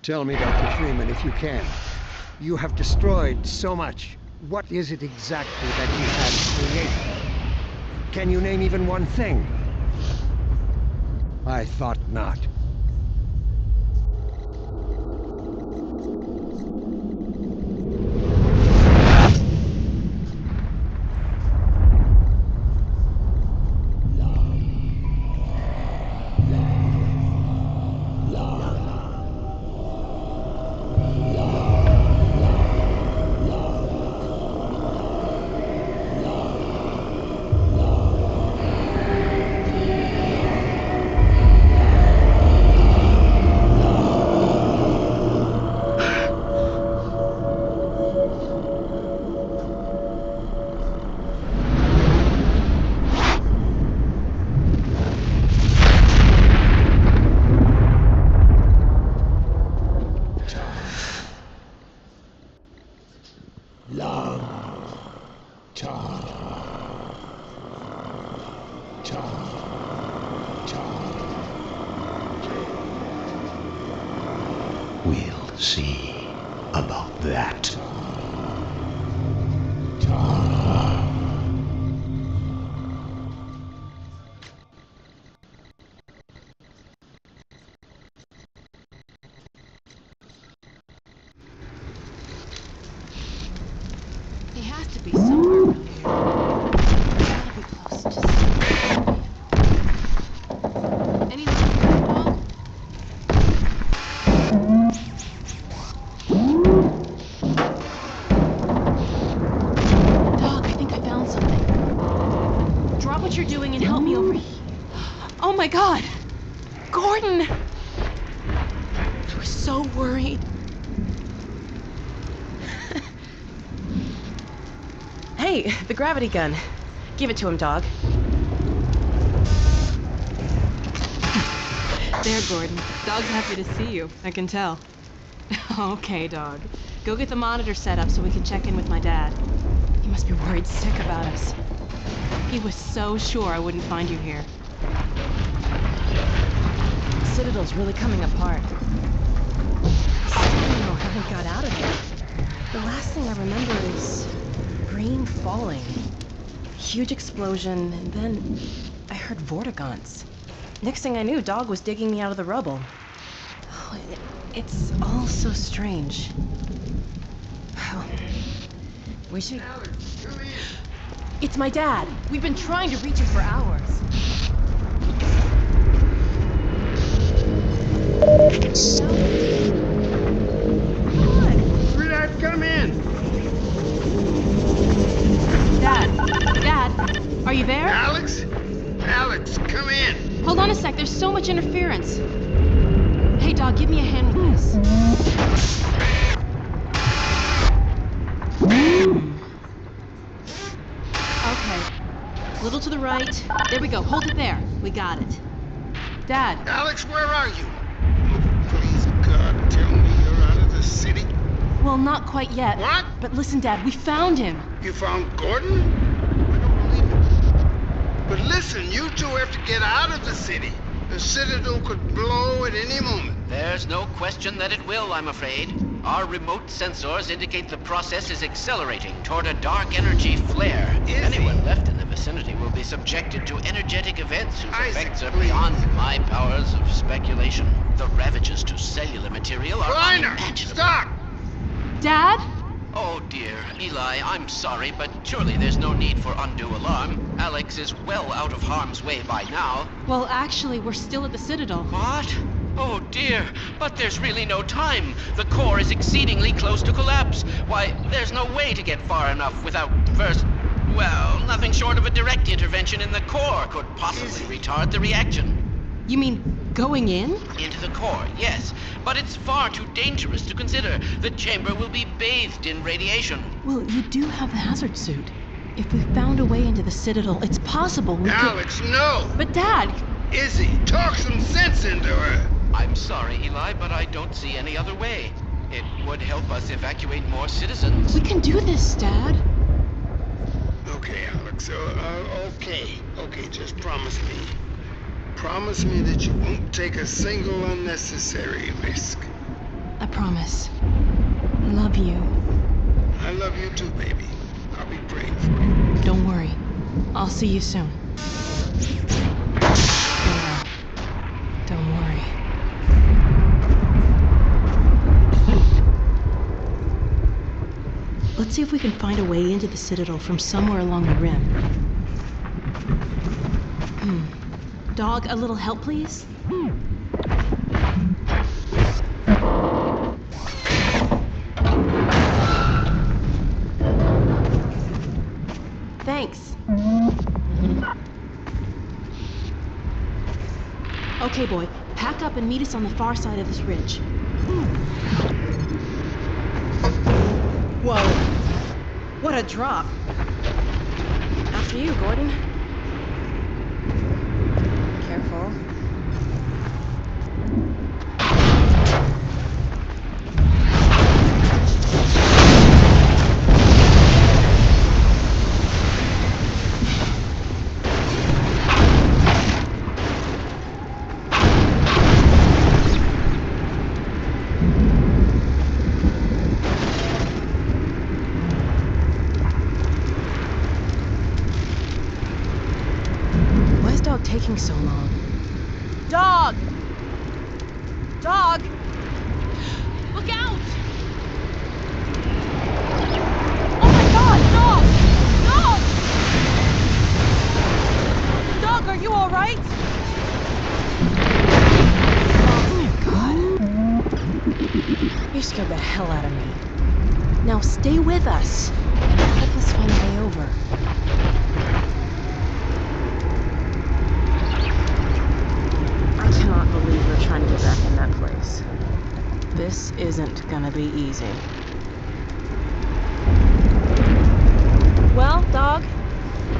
Tell me, Dr. Freeman, if you can. You have destroyed so much. What is it exactly that you have created? Can you name even one thing? I thought not. We'll see about that. He has to be somewhere around here. Gotta be close to something. Any luck with the dog? Dog, I think I found something. Drop what you're doing and help me over here. Oh my God! Gordon! I was so worried. Hey, the gravity gun. Give it to him, dog. There, Gordon. Dog's happy to see you. I can tell. Okay, dog. Go get the monitor set up so we can check in with my dad. He must be worried sick about us. He was so sure I wouldn't find you here. The Citadel's really coming apart. I still don't know how we got out of there. The last thing I remember is rain falling, huge explosion, and then I heard vortigaunts. Next thing I knew, Dog was digging me out of the rubble. Oh, it's all so strange. Well, we should... Alex, come in. It's my dad. We've been trying to reach him for hours. Come on. Sweetheart, come in. Dad, are you there? Alex? Alex, come in. Hold on a sec, there's so much interference. Hey, Dog, give me a hand with this. Okay. A little to the right. There we go. Hold it there. We got it. Dad. Alex, where are you? Please, God, tell me you're out of the city. Well, not quite yet. What? But listen, Dad, we found him. You found Gordon? I don't believe it. But listen, you two have to get out of the city. The Citadel could blow at any moment. There's no question that it will, I'm afraid. Our remote sensors indicate the process is accelerating toward a dark energy flare. Anyone left in the vicinity will be subjected to energetic events whose effects are beyond my powers of speculation. The ravages to cellular material are Kleiner, unimaginable. stop! Dad? Oh dear, Eli, I'm sorry, but surely there's no need for undue alarm. Alex is well out of harm's way by now. Well, actually, we're still at the Citadel. What? Oh dear, but there's really no time. The core is exceedingly close to collapse. Why, there's no way to get far enough without first... Well, nothing short of a direct intervention in the core could possibly retard the reaction. You mean going in? Into the core, yes. But it's far too dangerous to consider. The chamber will be bathed in radiation. Well, you do have the hazard suit. If we found a way into the Citadel, it's possible we could... Alex, no! But Dad! Izzy, talk some sense into her. I'm sorry, Eli, but I don't see any other way. It would help us evacuate more citizens. We can do this, Dad. Okay, Alex, okay, just promise me. Promise me that you won't take a single unnecessary risk. I promise. Love you. I love you too, baby. I'll be praying for you. Don't worry. I'll see you soon. Don't worry. Let's see if we can find a way into the Citadel from somewhere along the rim. Dog, a little help, please? Thanks. Okay, boy. Pack up and meet us on the far side of this ridge. Whoa. What a drop. After you, Gordon. Careful. Taking so long. Dog! Dog! Look out! Oh my God, dog! Dog! Dog, are you all right? Oh my God. You scared the hell out of me. Now stay with us and help us find a way over. I cannot believe we're trying to get back in that place. This isn't gonna be easy. Well, Dog,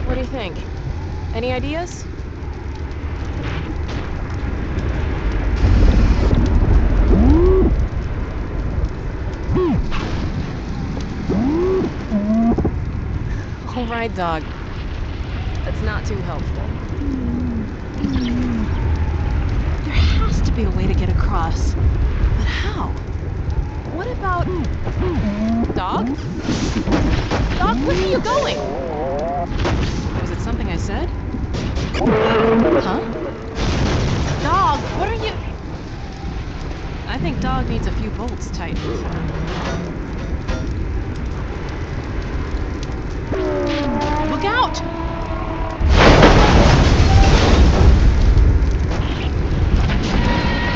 what do you think? Any ideas? All right, Dog. That's not too helpful. There has to be a way to get across. But how? What about... Dog? Dog, where are you going? Was it something I said? Huh? Dog, what are you... I think Dog needs a few bolts tightened. Look out!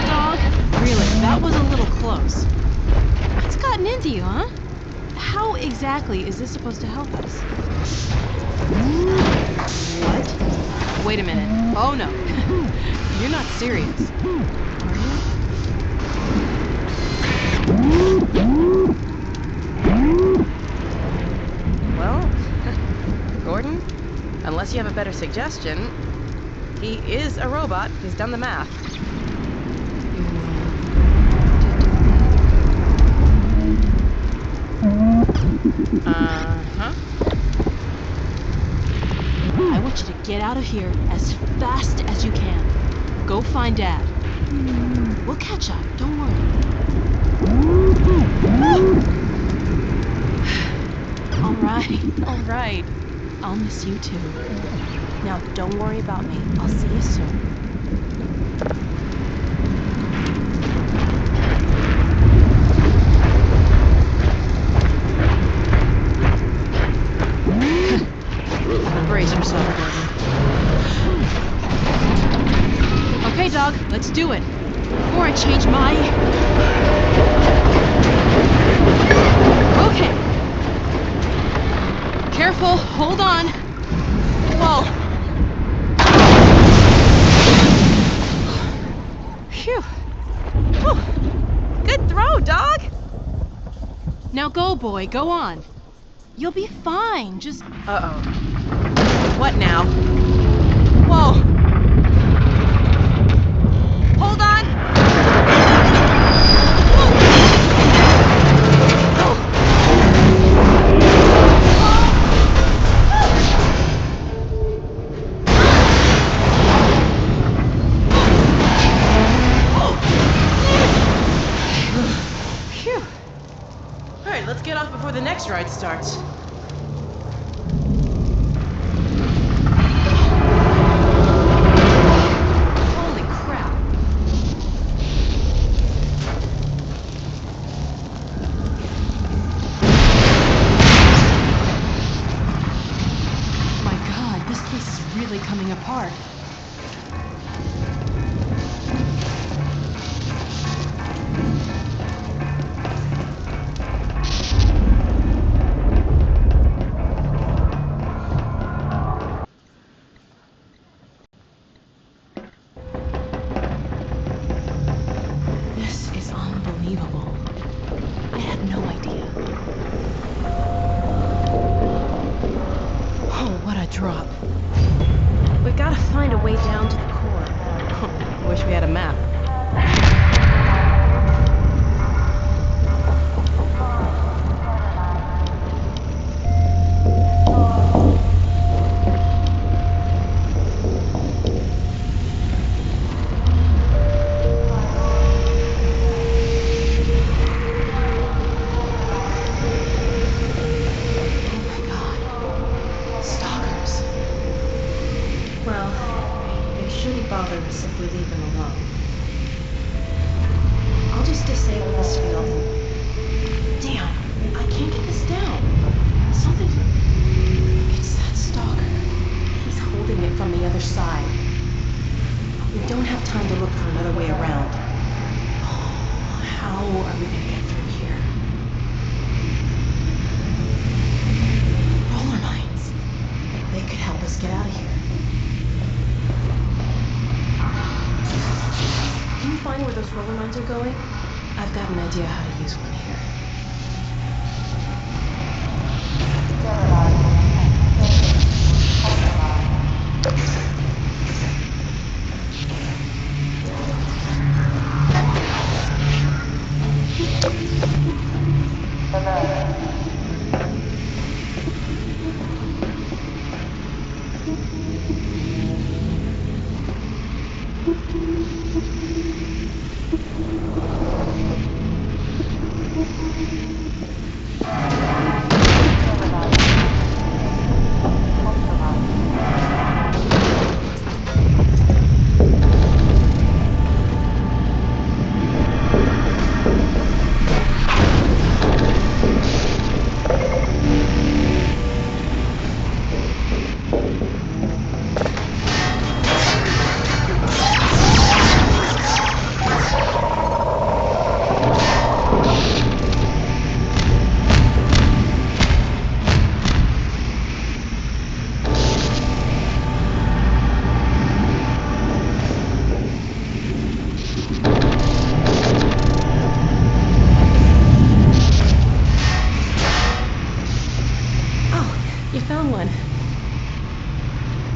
Dog, really, that was a little close. What's gotten into you, huh? How exactly is this supposed to help us? What? Wait a minute. Oh no. You're not serious. Are you? Well, Gordon, unless you have a better suggestion, he is a robot. He's done the math. Uh-huh. I want you to get out of here as fast as you can. Go find Dad. We'll catch up, don't worry. All right. I'll miss you too. Now, don't worry about me. I'll see you soon. let's do it. Before I change my... Okay. Careful, hold on. Whoa. Phew. Whew. Good throw, dog. Now go, boy, go on. You'll be fine, just... Uh-oh. What now? Whoa. Hold on. Phew. All right, let's get off before the next ride starts. Holy crap. My God, this place is really coming apart. This is unbelievable. I had no idea. Oh, what a drop. We've got to find a way down to the core. Wish we had a map. Well, they shouldn't bother us if we leave them alone. I'll just disable this field and... Damn, I can't get this down. Something... It's that stalker. He's holding it from the other side. We don't have time to look for another way around. How are we gonna get through here? Roller mines. They could help us get out of here. Can you find where those roller mines are going? I've got an idea how to use one here.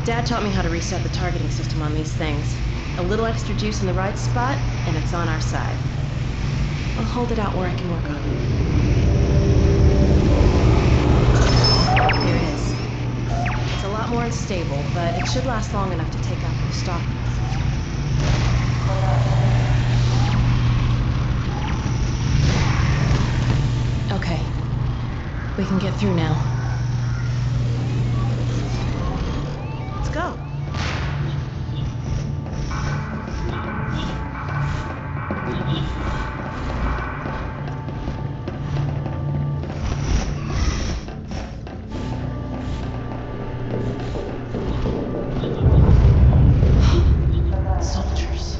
Dad taught me how to reset the targeting system on these things. A little extra juice in the right spot, and it's on our side. I'll hold it out where I can work on it. Here it is. It's a lot more unstable, but it should last long enough to take out the stalker. Okay. We can get through now. Let's go. Soldiers.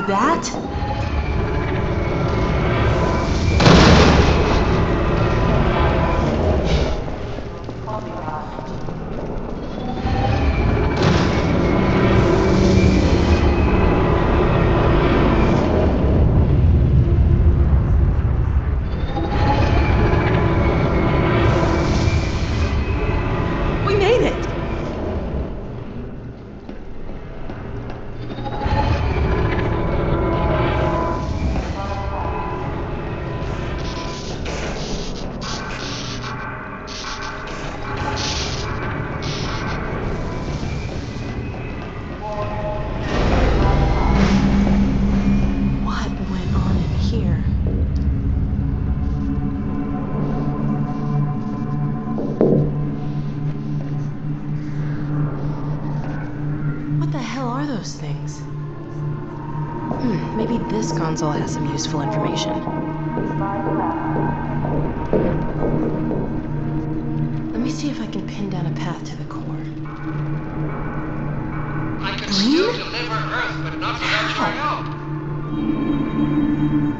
that? We made it! What went on in here? What the hell are those things? Maybe this console has some useful information. Let me see if I can pin down a path to the core. I can still deliver Earth, but not without your help.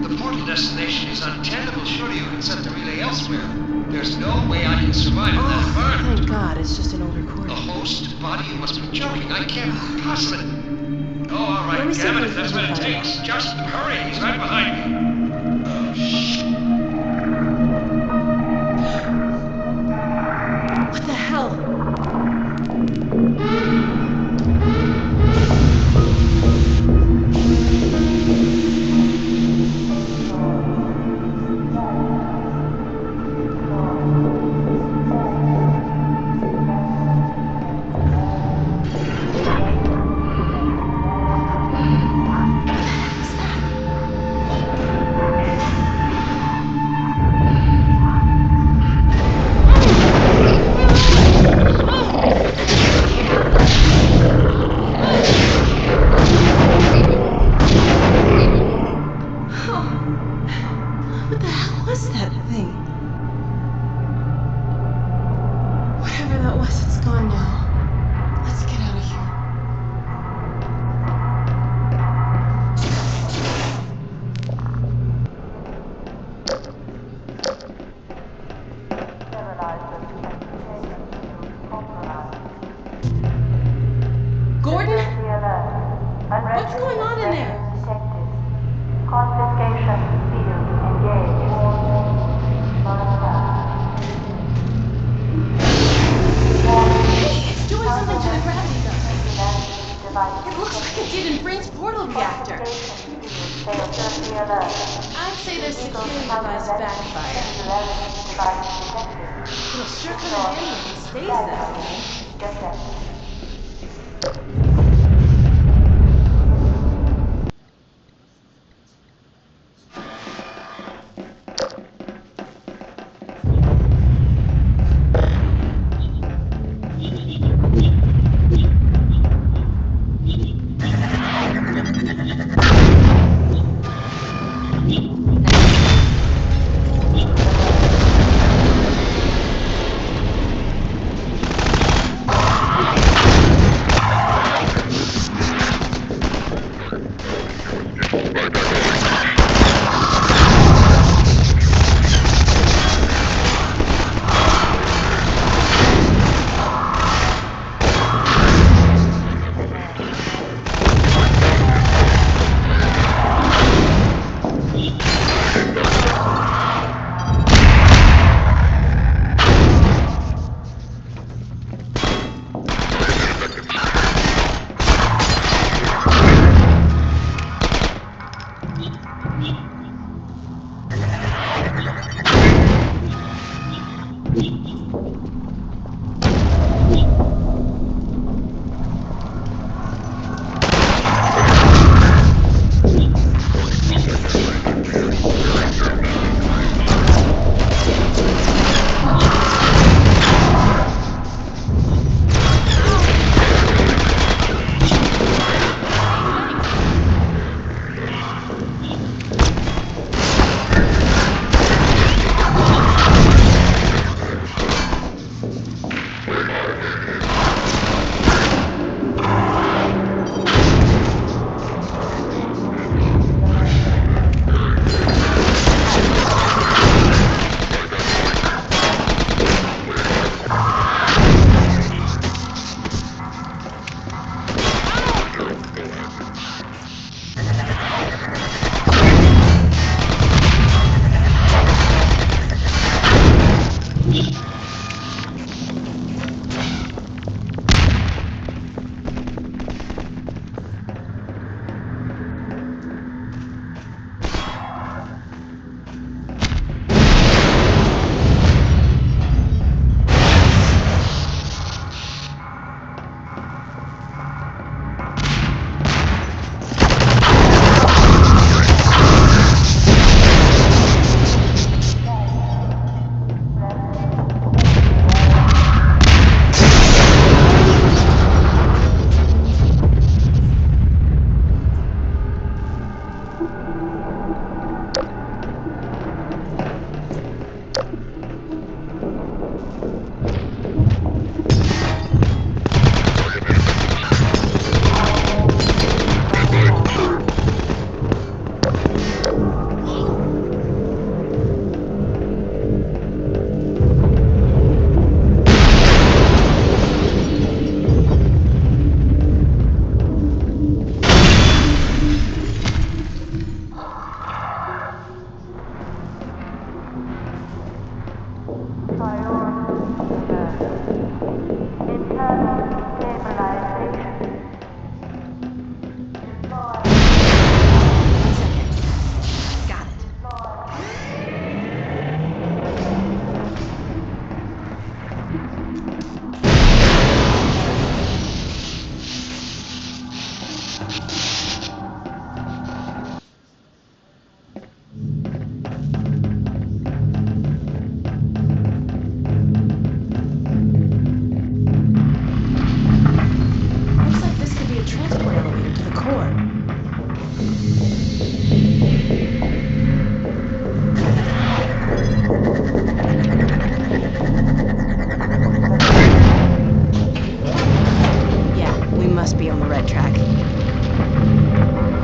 The portal destination is untenable. Surely you can set the relay elsewhere. There's no way I can survive in that environment. Thank God, it's just an old recording. A host body? You must be joking. I can't possibly. Oh, all Let right. me see Damn if it, I if that's can what it find takes. Just hurry. He's right behind me. Oh, shit. What the hell? What the hell was that thing? Whatever that was, it's gone now. Let's get out of here. Gordon? What's going on in there? Confiscation field engaged. It's doing something to the gravity gun. It looks like it did in Brain's portal reactor. I'd say their security device backfired. It'll sure come in handy if it stays that way.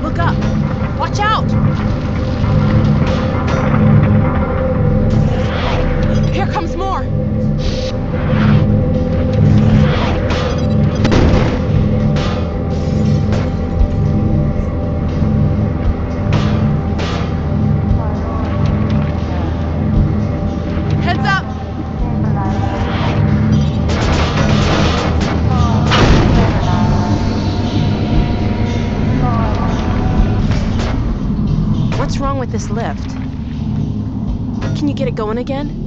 Look up! Watch out! Here comes more! Heads up! What's wrong with this lift? Can you get it going again?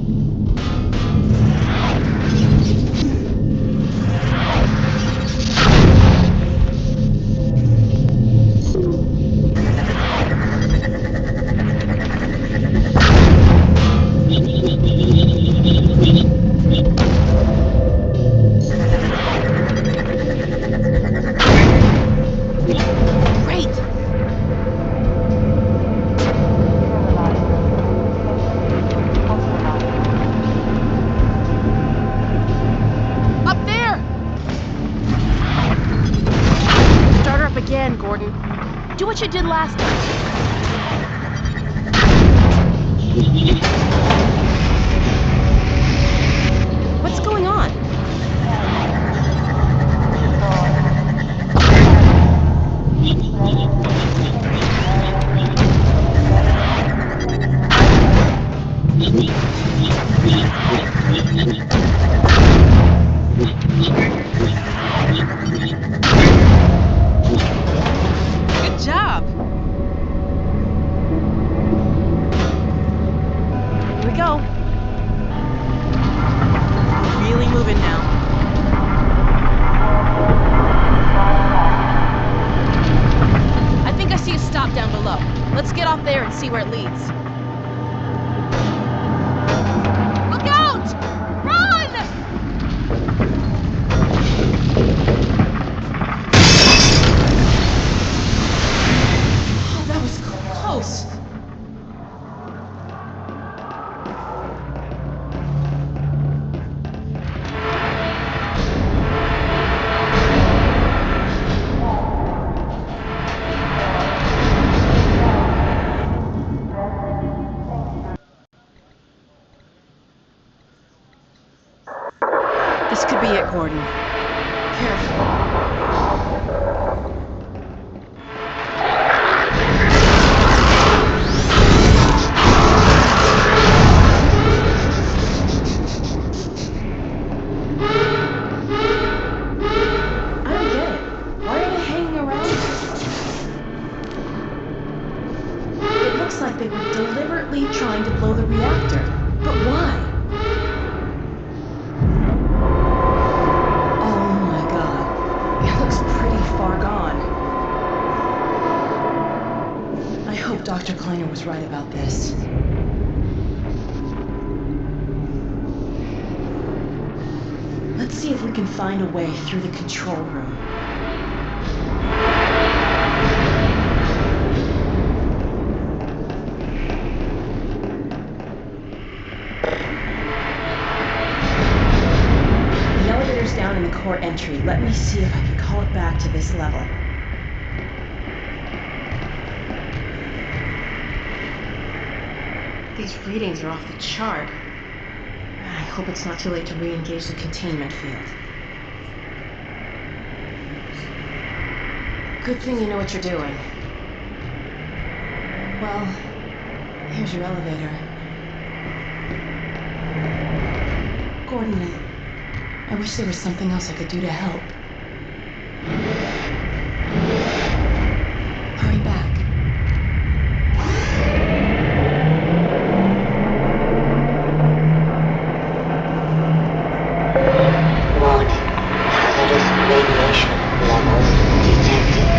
Great! Up there! Start her up again, Gordon. Do what you did last time. What's going on? Good job. Here we go. Really moving now. I think I see a stop down below. Let's get off there and see where it leads. Look out! Run! Oh, that was close. This could be it, Gordon. Careful. I don't get it. Why are they hanging around? It looks like they were deliberately trying to blow the reactor. But why? Oh my god. It looks pretty far gone. I hope Dr. Kleiner was right about this. Let's see if we can find a way through the control room. The elevator's down in the core entry. Let me see if I can call it back to this level. These readings are off the chart. I hope it's not too late to re-engage the containment field. Good thing you know what you're doing. Well, here's your elevator. Gordon, I wish there was something else I could do to help. Hurry back. Warning. Hazardous radiation levels detected.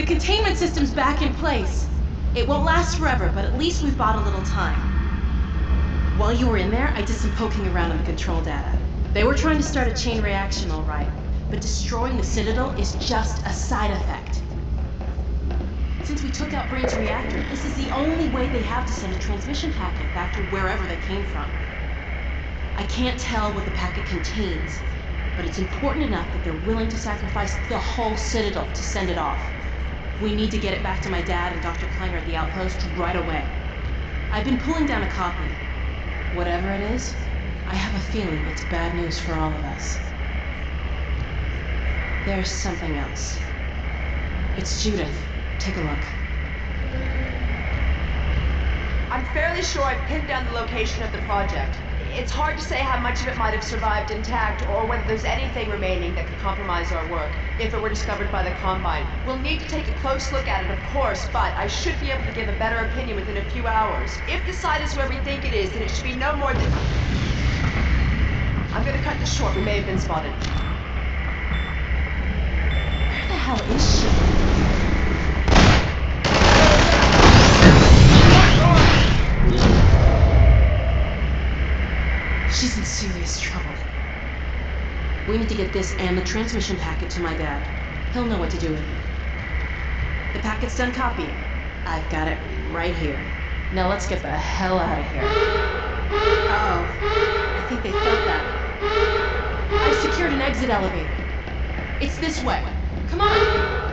The containment system's back in place. It won't last forever, but at least we've bought a little time. While you were in there, I did some poking around on the control data. They were trying to start a chain reaction, all right, but destroying the Citadel is just a side effect. Since we took out Brain's reactor, this is the only way they have to send a transmission packet back to wherever they came from. I can't tell what the packet contains, but it's important enough that they're willing to sacrifice the whole Citadel to send it off. We need to get it back to my dad and Dr. Kleiner at the outpost right away. I've been pulling down a copy. Whatever it is, I have a feeling it's bad news for all of us. There's something else. It's Judith. Take a look. I'm fairly sure I've pinned down the location of the project. It's hard to say how much of it might have survived intact, or whether there's anything remaining that could compromise our work, if it were discovered by the Combine. We'll need to take a close look at it, of course, but I should be able to give a better opinion within a few hours. If the site is where we think it is, then it should be no more than... I'm gonna cut this short. We may have been spotted. Where the hell is she? She's in serious trouble. We need to get this and the transmission packet to my dad. He'll know what to do with it. The packet's done copying. I've got it right here. Now let's get the hell out of here. Uh-oh. I think they felt that. I've secured an exit elevator. It's this way. Come on!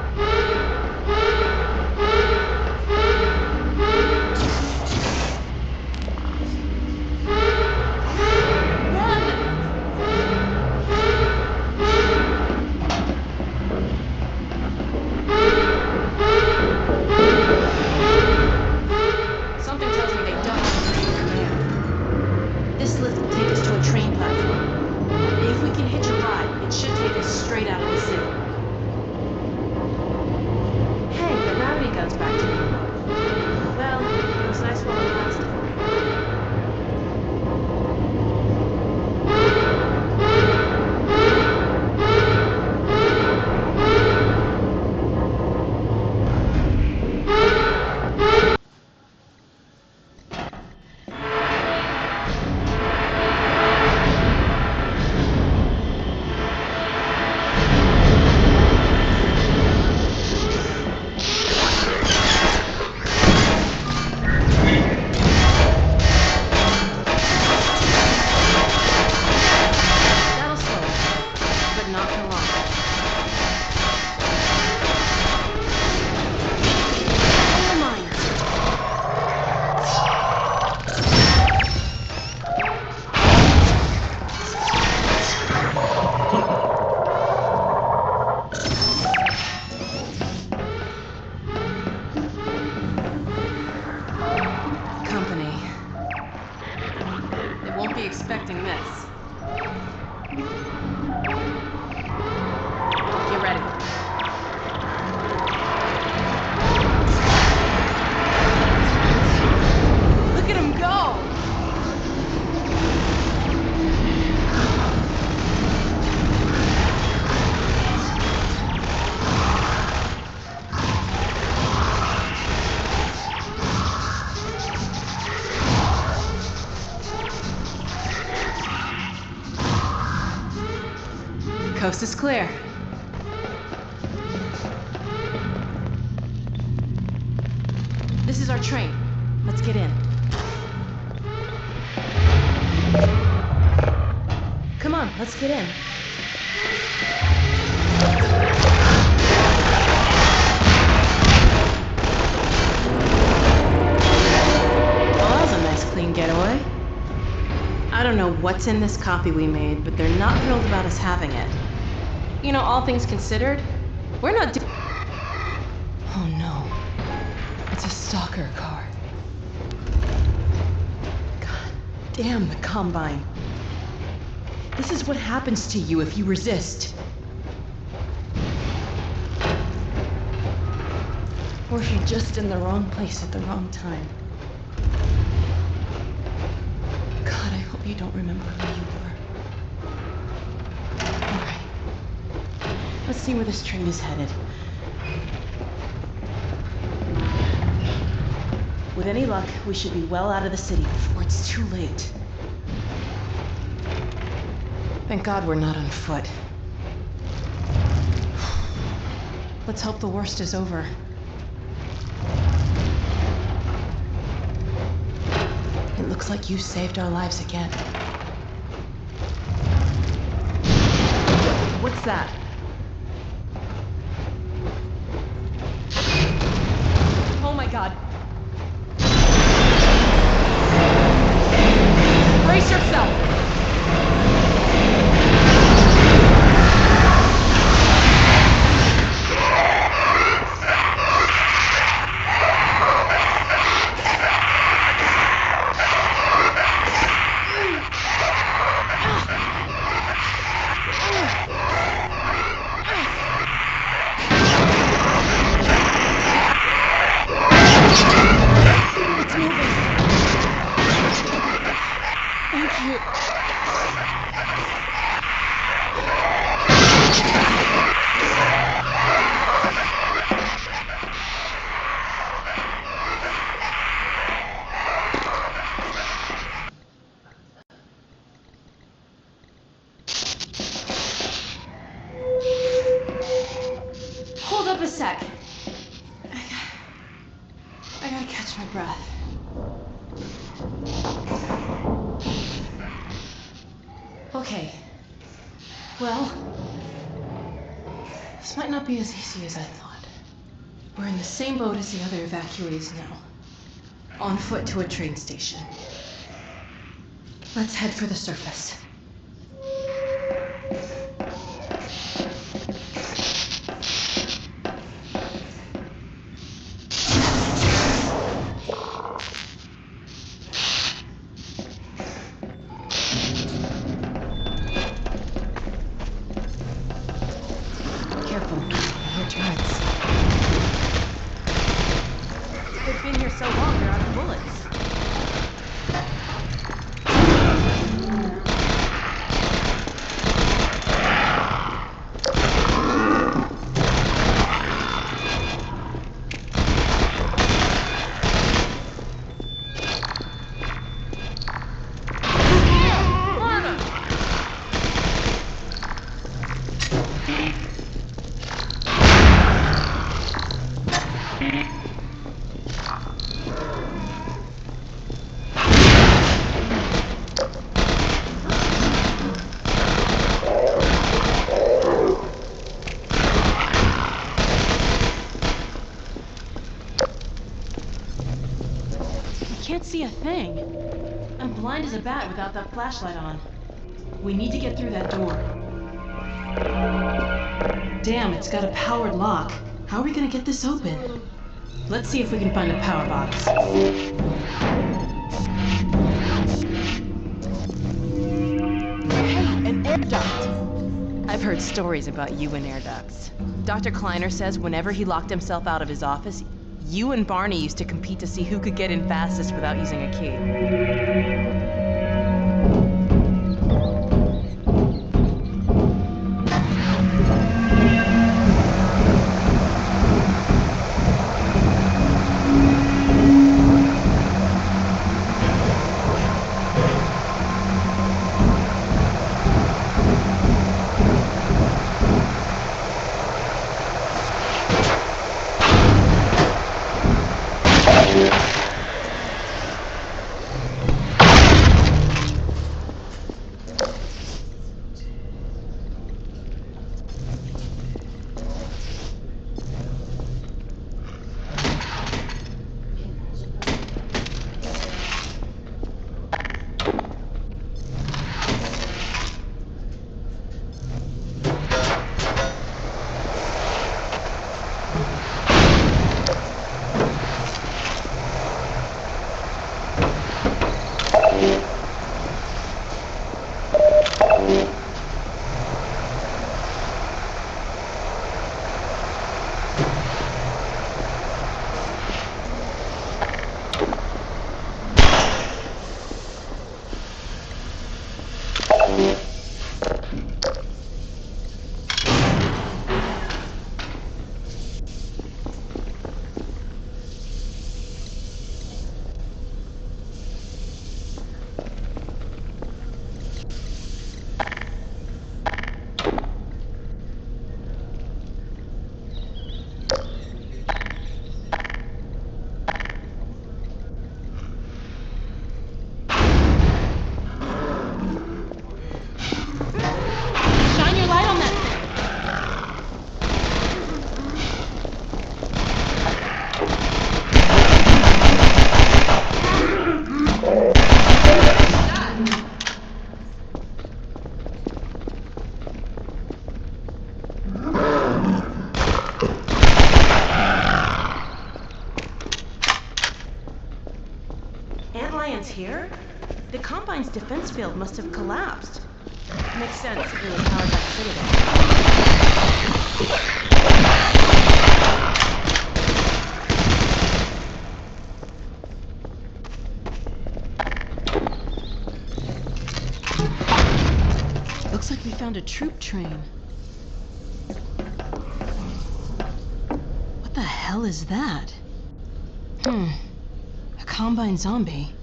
Expecting this. Get ready. Look at him go! Coast is clear. This is our train. Let's get in. Come on, let's get in. Well, that was a nice clean getaway. I don't know what's in this copy we made, but they're not thrilled about us having it. You know, all things considered, we're not Oh no. It's a stalker car. God damn the Combine. This is what happens to you if you resist. Or if you're just in the wrong place at the wrong time. God, I hope you don't remember who you were. All right. Let's see where this train is headed. With any luck, we should be well out of the city before it's too late. Thank God we're not on foot. Let's hope the worst is over. It looks like you saved our lives again. What's that? Oh my God. Brace yourself! Hold up a sec. I gotta catch my breath. Okay. Well, this might not be as easy as I thought. We're in the same boat as the other evacuees now. On foot to a train station. Let's head for the surface. Careful, your turrets. They've been here so long, they're out of bullets. Can't see a thing. I'm blind as a bat without that flashlight on. We need to get through that door. Damn, it's got a powered lock. How are we gonna get this open? Let's see if we can find a power box. Hey, an air duct! I've heard stories about you and air ducts. Dr. Kleiner says whenever he locked himself out of his office, you and Barney used to compete to see who could get in fastest without using a key. science here? The Combine's defense field must have collapsed. Makes sense if it was powered by the Citadel. Looks like we found a troop train. What the hell is that? A Combine zombie.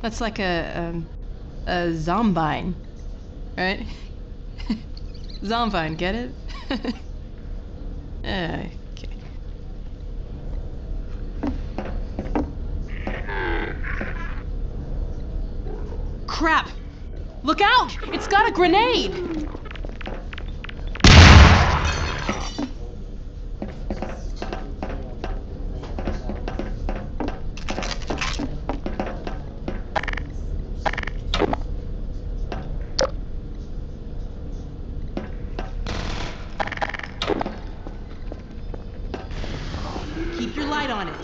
That's like a zombine, right? Zombine, get it? Okay. Crap! Look out! It's got a grenade! Keep your light on it.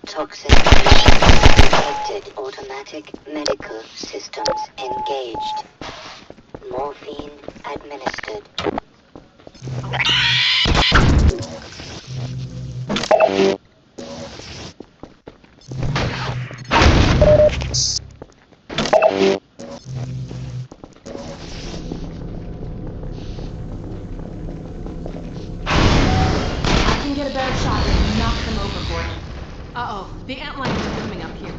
Toxin detected. Automatic medical systems engaged. Morphine administered. I can get a better shot and knock them overboard. Uh-oh, the antlions are coming up here.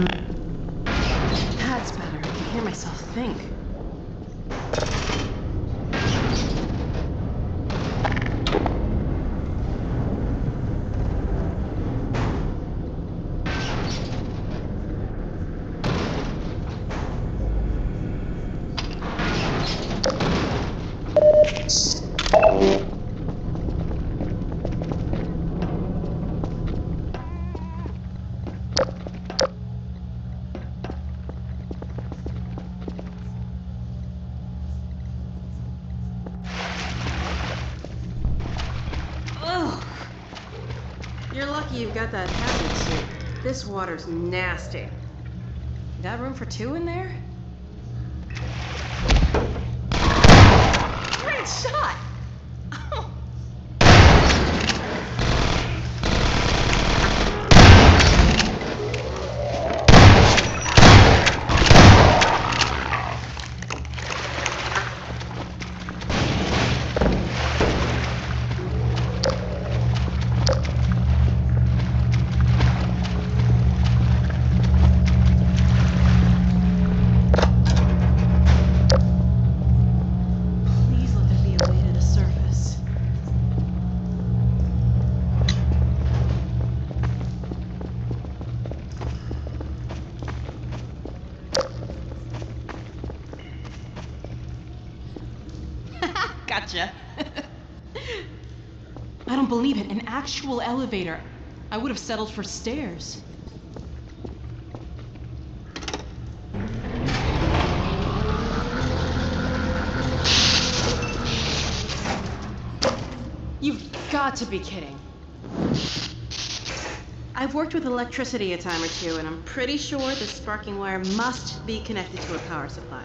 That's better. I can hear myself think. Ugh. You're lucky you've got that hazard suit. This water's nasty. Got room for two in there? Great shot! Oh. Please let there be a way to the surface. Gotcha. I don't believe it. An actual elevator. I would have settled for stairs. You've got to be kidding. I've worked with electricity a time or two, and I'm pretty sure the sparking wire must be connected to a power supply.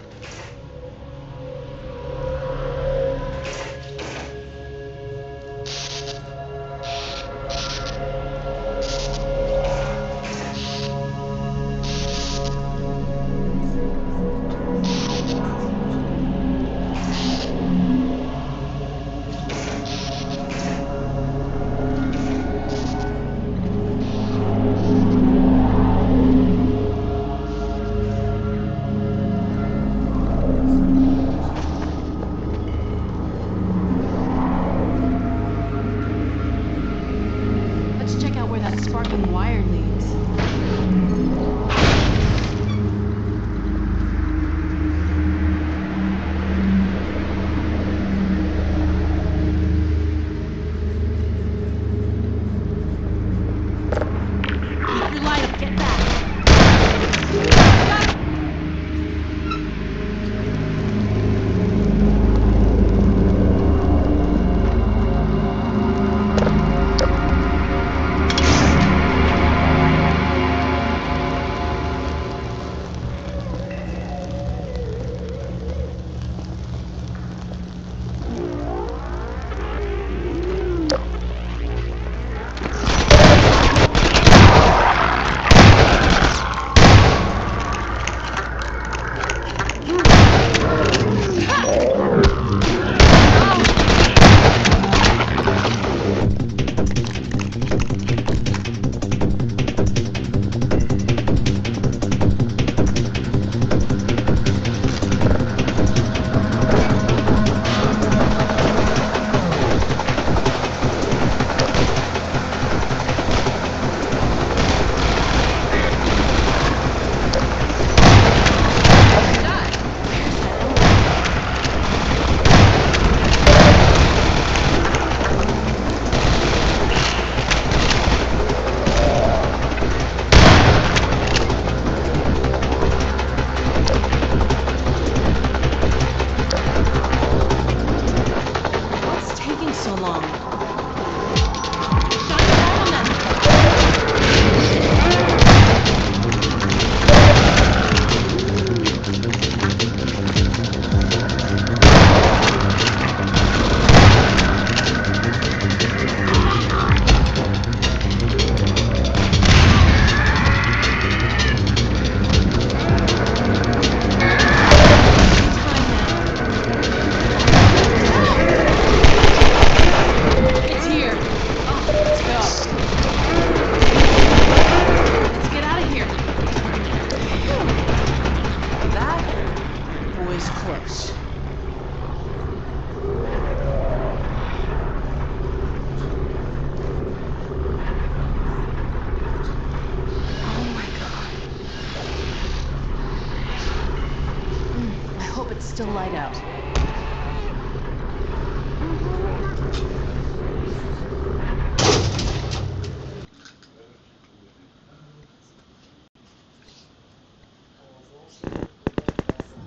It's still light out.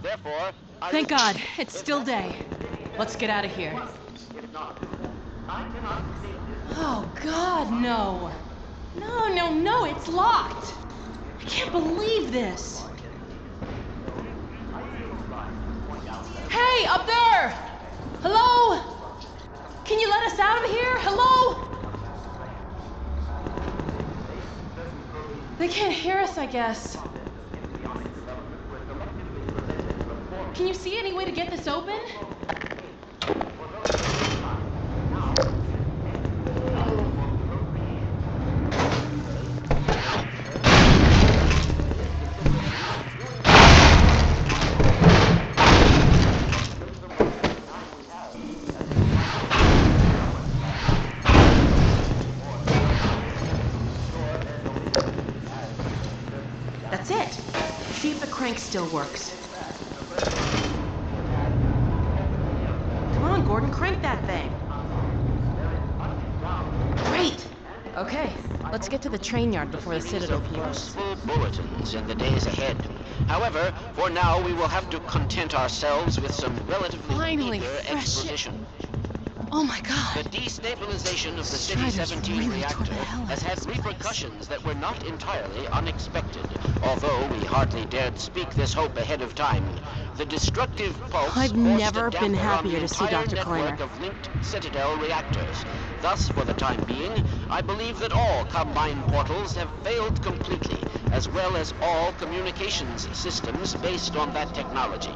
Therefore, Thank God, it's still day. Let's get out of here. Oh God, no. No, it's locked. I can't believe this. Hey, up there! Hello? Can you let us out of here? Hello? They can't hear us, I guess. Can you see any way to get this open? That's it. See if the crank still works. Come on, Gordon, crank that thing. Great. Okay, let's get to the train yard before the Citadel peels. Full bulletins in the days ahead. However, for now we will have to content ourselves with some relatively Finally, eager fresh exposition. Oh my God. The destabilization of the Strider's City-17 really tore reactor the hell out has of had this place. repercussions that were not entirely unexpected, although we hardly dared speak this hope ahead of time. The destructive pulse I've forced never a been damper on happier the to see entire Dr. network Kleiner. of linked Citadel reactors. Thus, for the time being, I believe that all Combine portals have failed completely, as well as all communications systems based on that technology.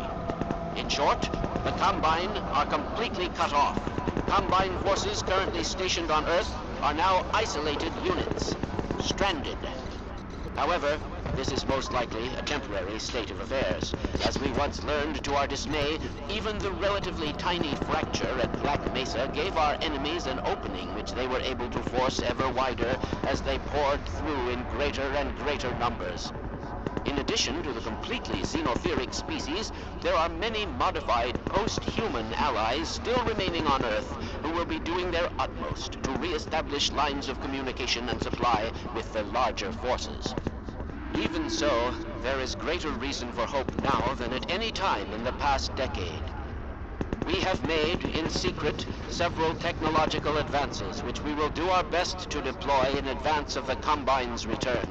In short, the Combine are completely cut off. Combine forces currently stationed on Earth are now isolated units, stranded. However, this is most likely a temporary state of affairs. As we once learned to our dismay, even the relatively tiny fracture at Black Mesa gave our enemies an opening which they were able to force ever wider as they poured through in greater and greater numbers. In addition to the completely xenotheric species, there are many modified post-human allies still remaining on Earth who will be doing their utmost to re-establish lines of communication and supply with the larger forces. Even so, there is greater reason for hope now than at any time in the past decade. We have made, in secret, several technological advances which we will do our best to deploy in advance of the Combine's return.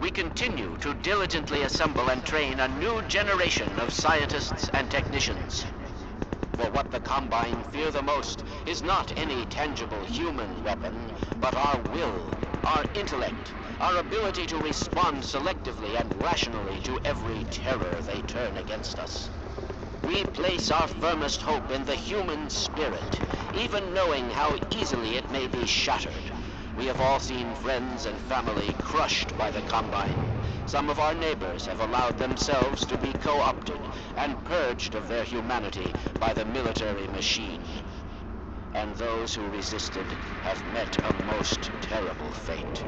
We continue to diligently assemble and train a new generation of scientists and technicians. For what the Combine fear the most is not any tangible human weapon, but our will, our intellect, our ability to respond selectively and rationally to every terror they turn against us. We place our firmest hope in the human spirit, even knowing how easily it may be shattered. We have all seen friends and family crushed by the Combine. Some of our neighbors have allowed themselves to be co-opted and purged of their humanity by the military machine. And those who resisted have met a most terrible fate.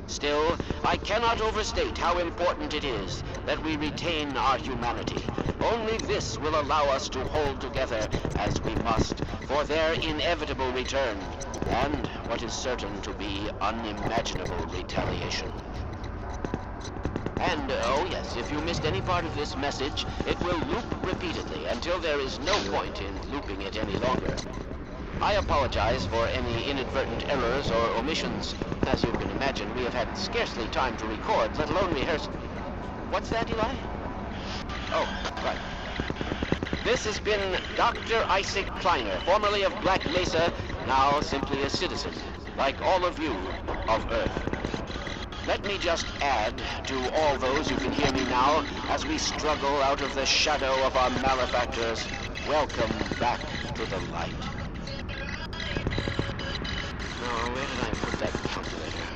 Still, I cannot overstate how important it is that we retain our humanity. Only this will allow us to hold together, as we must, for their inevitable return, and what is certain to be unimaginable retaliation. And, oh yes, if you missed any part of this message, it will loop repeatedly until there is no point in looping it any longer. I apologize for any inadvertent errors or omissions. As you can imagine, we have had scarcely time to record, let alone rehearse. What's that, Eli? Oh, right. This has been Dr. Isaac Kleiner, formerly of Black Mesa, now simply a citizen, like all of you, of Earth. Let me just add to all those who can hear me now, as we struggle out of the shadow of our malefactors, welcome back to the light. Oh, where did I put that calculator?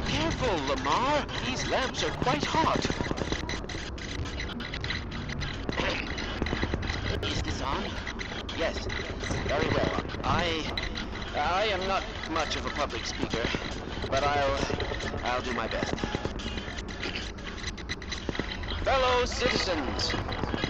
Careful, Lamar! These lamps are quite hot. Is this on? Yes. Very well. I am not much of a public speaker, but I'll do my best. Fellow citizens,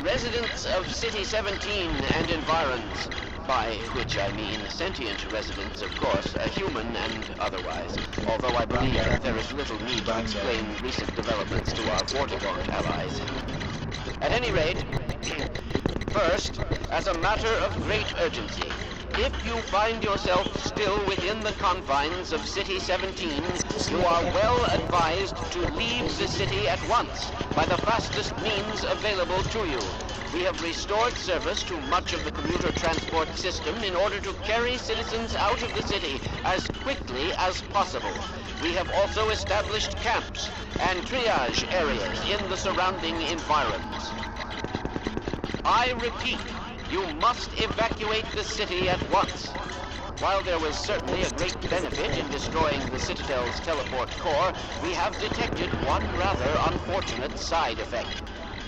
residents of City 17 and environs, by which I mean sentient residents, of course, human and otherwise, although I believe that there is little need to explain recent developments to our Vortigaunt allies. At any rate, first, as a matter of great urgency, if you find yourself still within the confines of City 17, you are well advised to leave the city at once by the fastest means available to you. We have restored service to much of the commuter transport system in order to carry citizens out of the city as quickly as possible. We have also established camps and triage areas in the surrounding environs. I repeat, you must evacuate the city at once. While there was certainly a great benefit in destroying the Citadel's teleport core, we have detected one rather unfortunate side effect.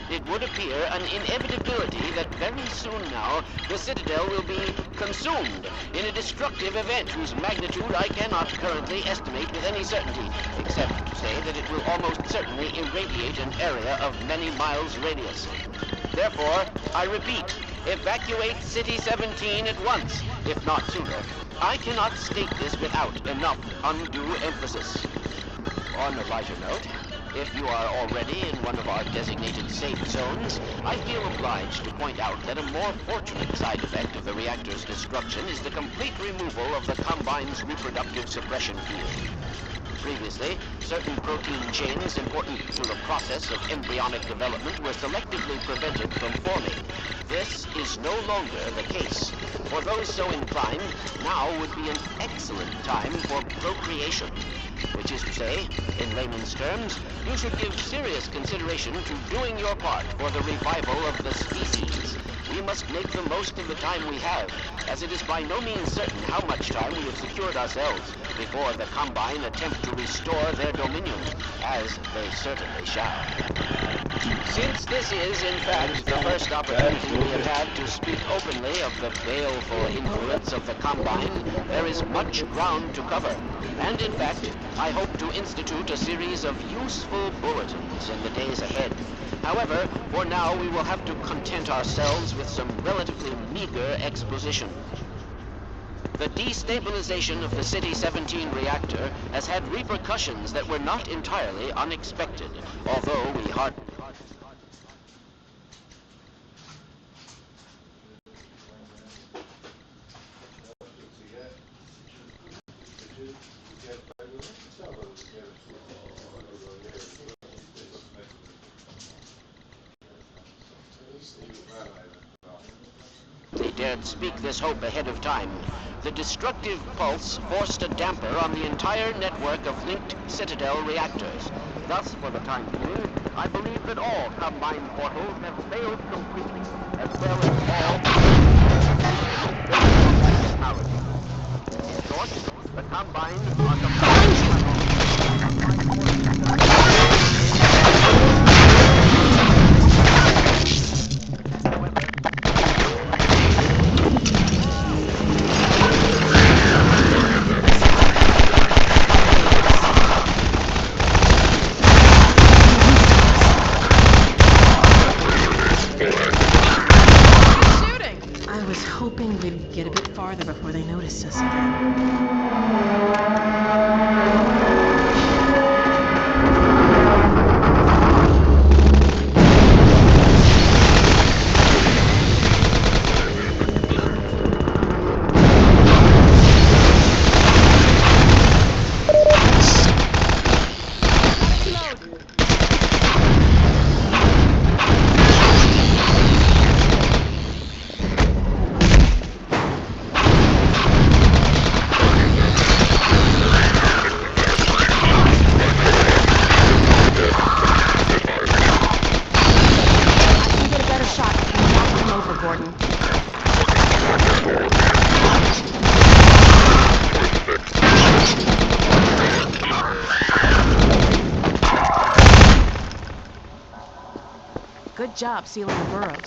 It would appear an inevitability that very soon now, the Citadel will be consumed in a destructive event whose magnitude I cannot currently estimate with any certainty, except to say that it will almost certainly irradiate an area of many miles radius. Therefore, I repeat, evacuate City 17 at once, if not sooner. I cannot state this without enough undue emphasis. On a lighter note, if you are already in one of our designated safe zones, I feel obliged to point out that a more fortunate side effect of the reactor's destruction is the complete removal of the Combine's reproductive suppression field. Previously, certain protein chains important to the process of embryonic development were selectively prevented from forming. This is no longer the case. For those so inclined, now would be an excellent time for procreation. Which is to say, in layman's terms, you should give serious consideration to doing your part for the revival of the species. We must make the most of the time we have, as it is by no means certain how much time we have secured ourselves before the Combine attempt to restore their dominion, as they certainly shall. Since this is, in fact, the first opportunity we have had to speak openly of the baleful influence of the Combine, there is much ground to cover. And in fact, I hope to institute a series of useful bulletins in the days ahead. However, for now we will have to content ourselves with some relatively meager exposition. The destabilization of the City 17 reactor has had repercussions that were not entirely unexpected, although we hardly... They dared speak this hope ahead of time. The destructive pulse forced a damper on the entire network of linked Citadel reactors. Thus, for the time being, I believe that all Combine portals have failed completely, as well as all technology. In short, the Combine are completely... Hoping we'd get a bit farther before they noticed us again. Good job sealing the burrows.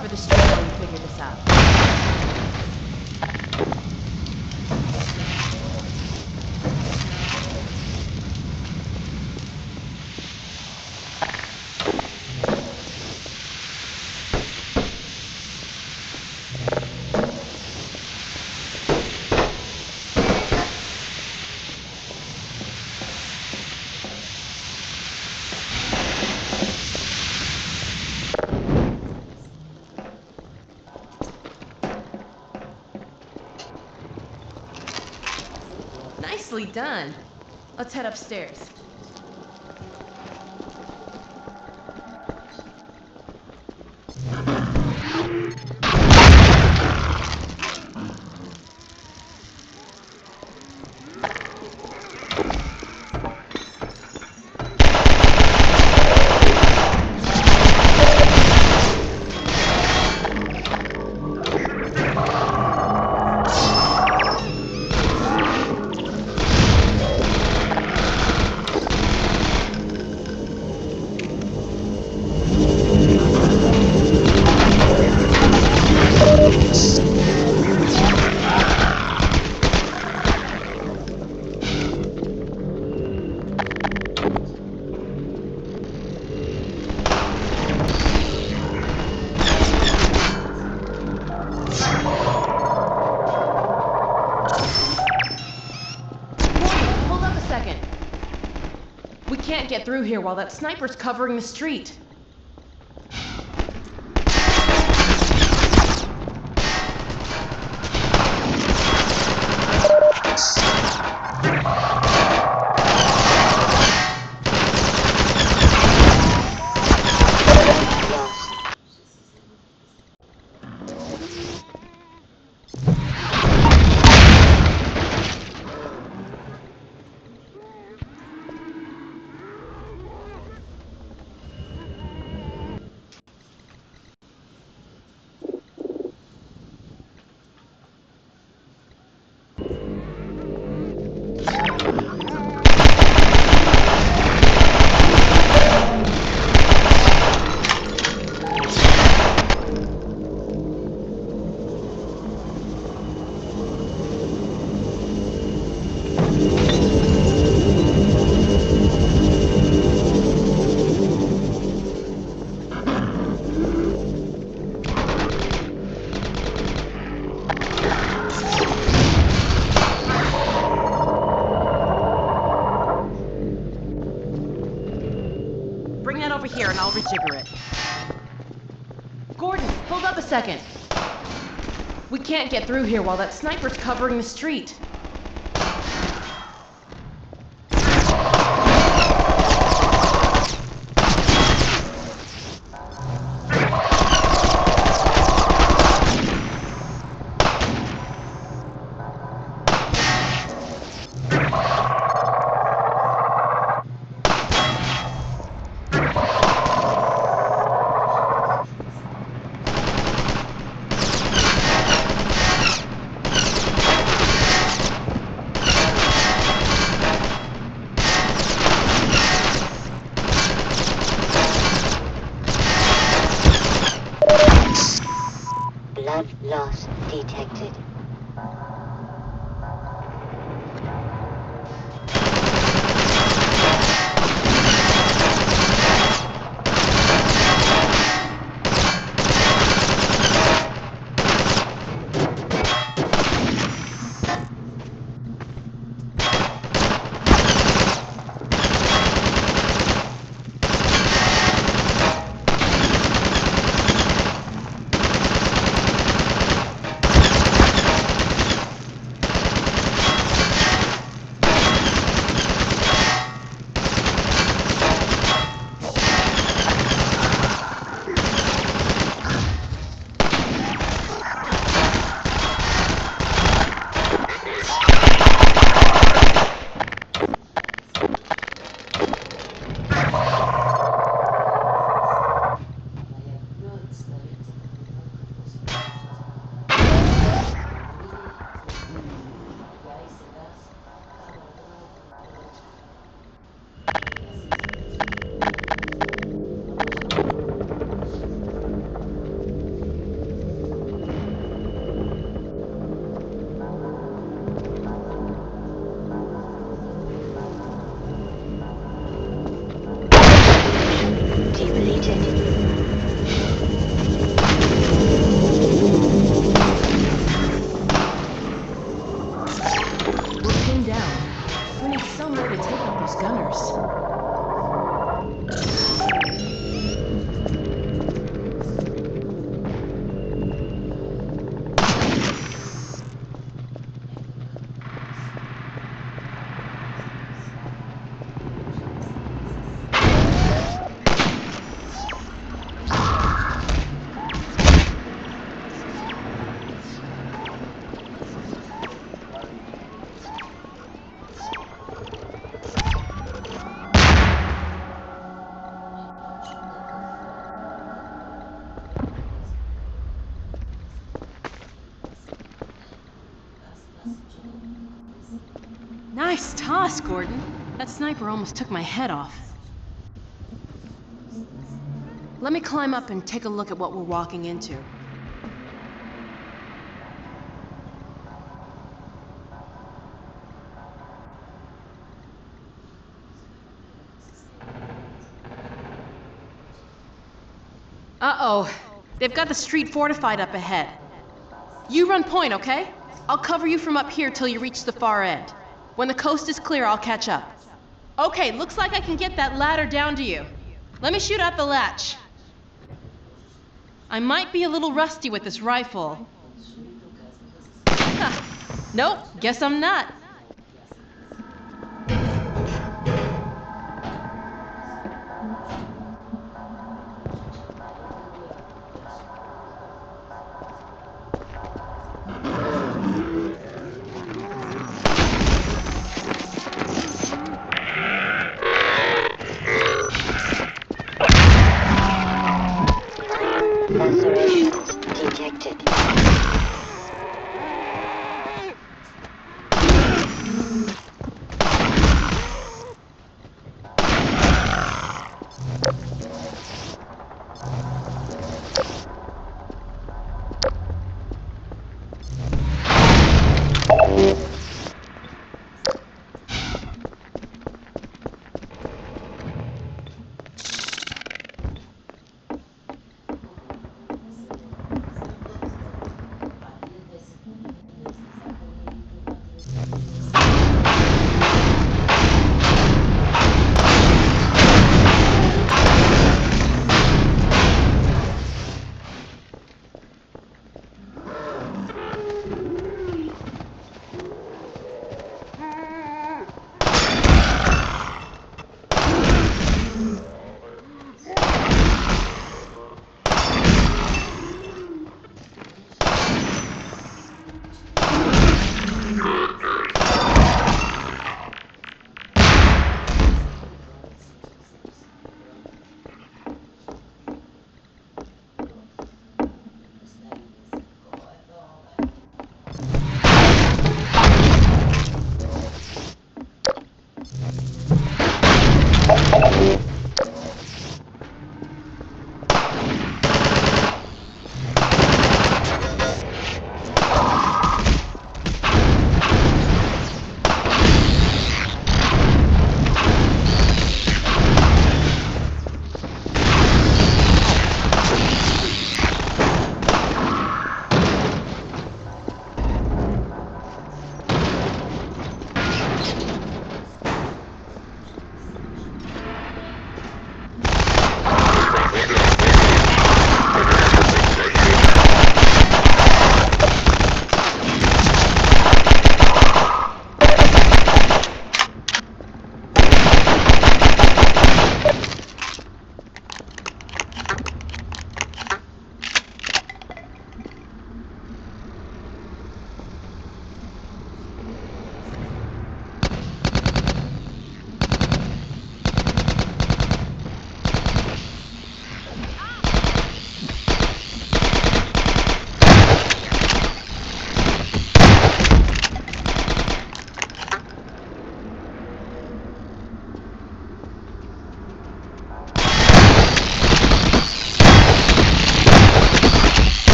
cover the street while we figure this out. Nicely done. Let's head upstairs. We can't get through here while that sniper's covering the street. Bring that over here and I'll rejigger it. Gordon, hold up a second. We can't get through here while that sniper's covering the street. Blood loss detected. Nice toss, Gordon. That sniper almost took my head off. Let me climb up and take a look at what we're walking into. Uh-oh. They've got the street fortified up ahead. You run point, okay? I'll cover you from up here till you reach the far end. When the coast is clear, I'll catch up. Okay, looks like I can get that ladder down to you. Let me shoot out the latch. I might be a little rusty with this rifle. Nope, guess I'm not. Lacerations detected.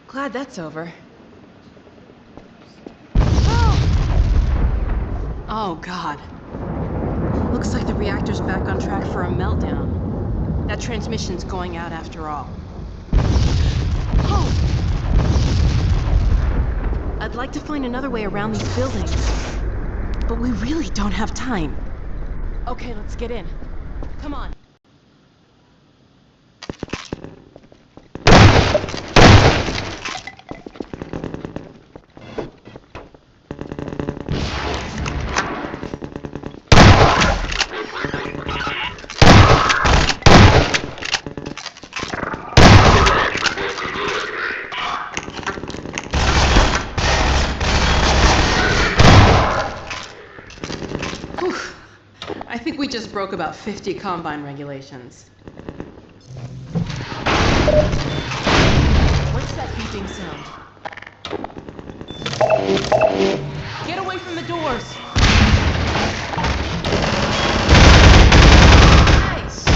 Glad that's over. Oh, God. Looks like the reactor's back on track for a meltdown. That transmission's going out after all. Oh! I'd like to find another way around these buildings, but we really don't have time. Okay, let's get in. Come on. I think we just broke about 50 Combine regulations. shifting sound. Get away from the doors! Nice!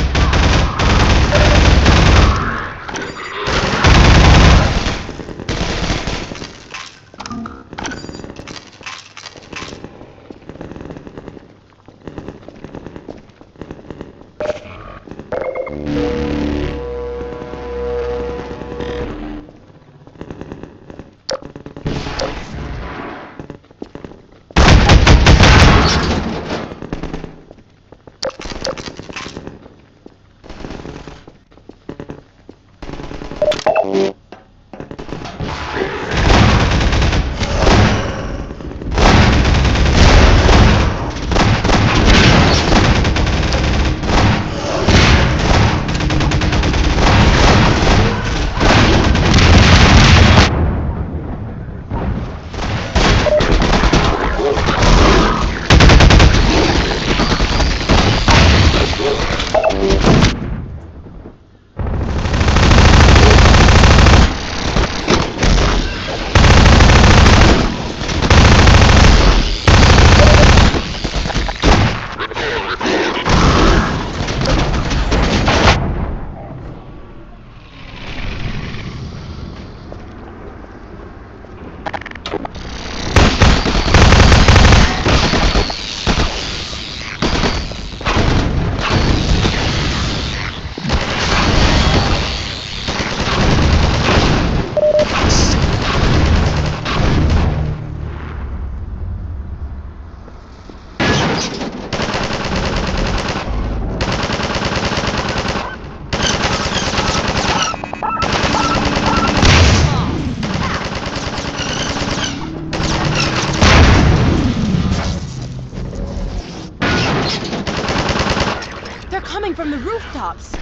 Coming from the rooftops.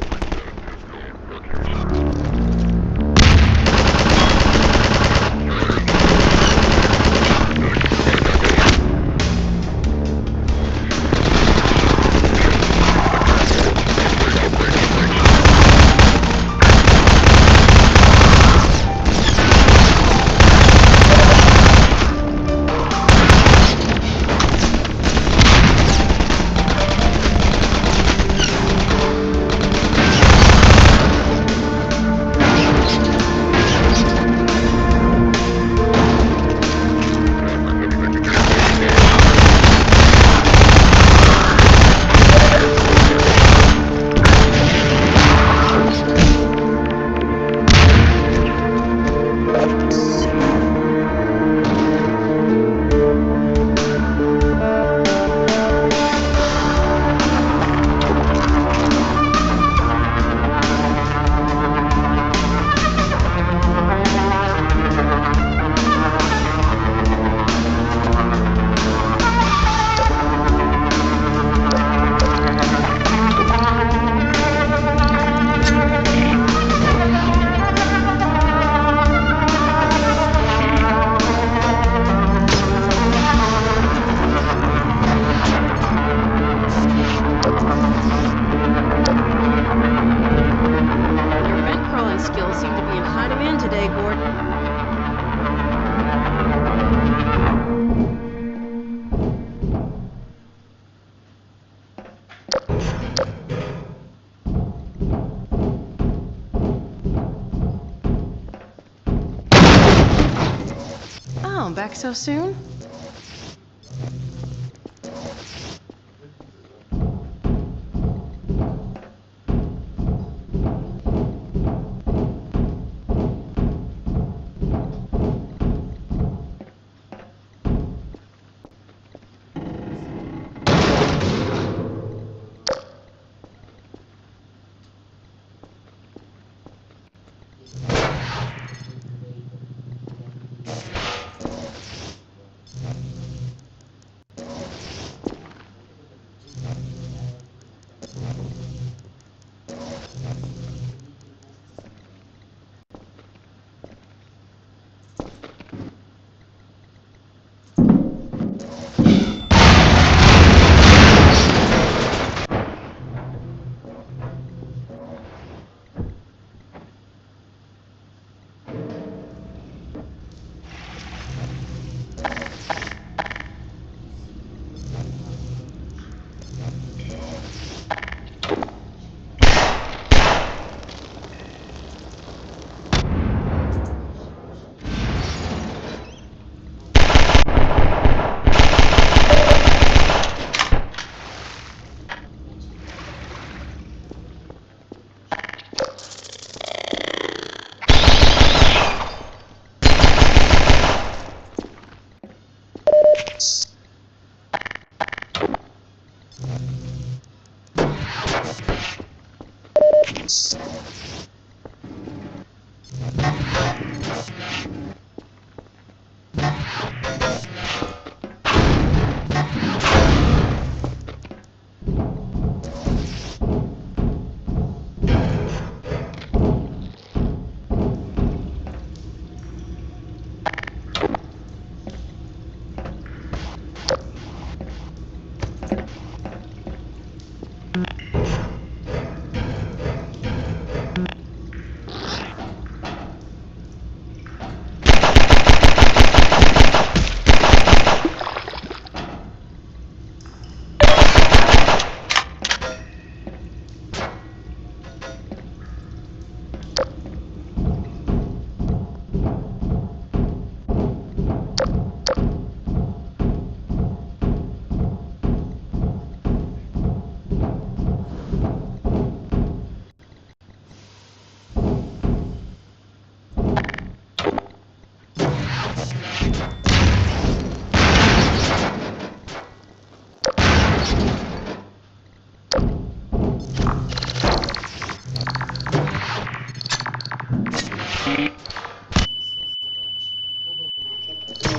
Back so soon?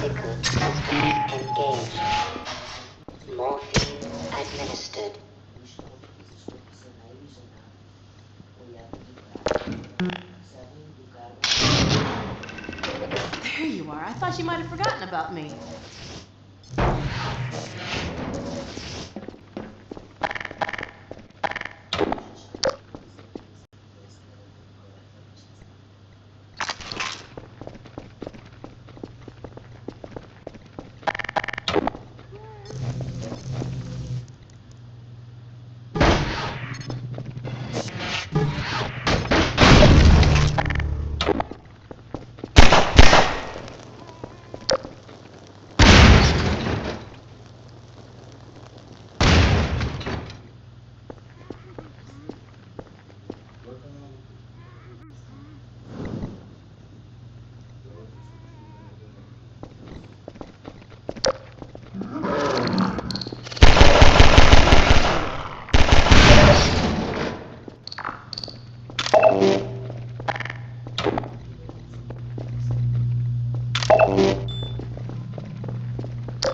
Medical system engaged. Morphine administered. There you are. I thought you might have forgotten about me.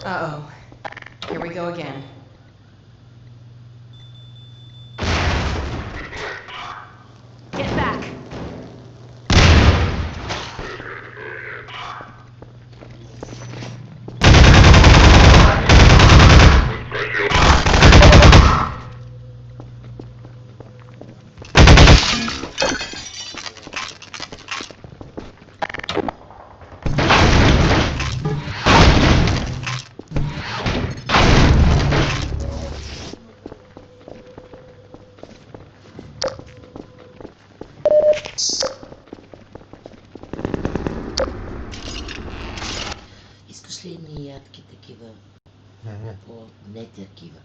Uh-oh. Here we go again. Get back! Искаш ли ни ядки такива? Не такива.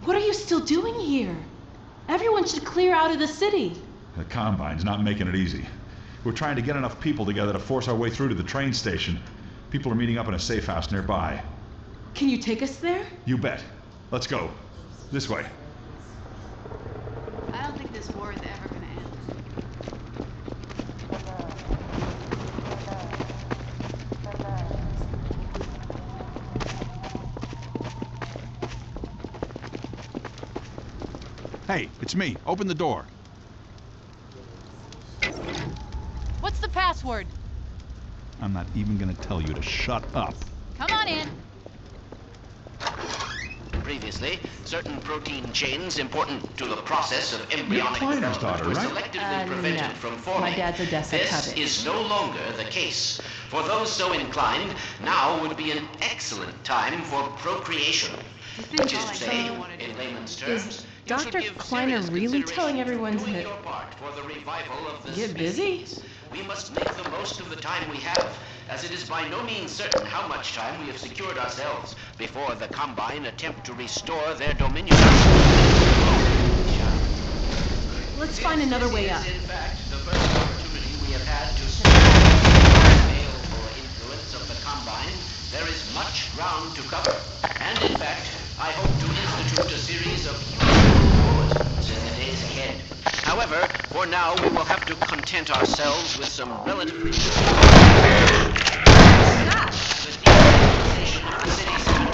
What are you still doing here? Everyone should clear out of the city. The Combine's not making it easy. We're trying to get enough people together to force our way through to the train station. People are meeting up in a safe house nearby. Can you take us there? You bet. Let's go. This way. I don't think this war is ever gonna end. Hey, it's me. Open the door. What's the password? I'm not even gonna tell you to shut up. Come on in. Previously, certain protein chains important to the process of embryonic Kleiner's development daughter, were right? selectively prevented no. from forming. My dad's Odessa This Covett. is no longer the case. For those so inclined, now would be an excellent time for procreation. Which is to say, in layman's terms, Is you should Dr. give Kleiner serious really consideration telling everyone doing to your part for the revival of the get busy? species. We must make the most of the time we have, as it is by no means certain how much time we have secured ourselves before the Combine attempt to restore their dominion. Let's find another way up. This is, in fact, the first opportunity we have had to study the baleful influence of the Combine. There is much ground to cover. And in fact, I hope to institute a series of useful bulletins in the days ahead. However, for now, we will have to content ourselves with some relatively... The deorganization of the City 17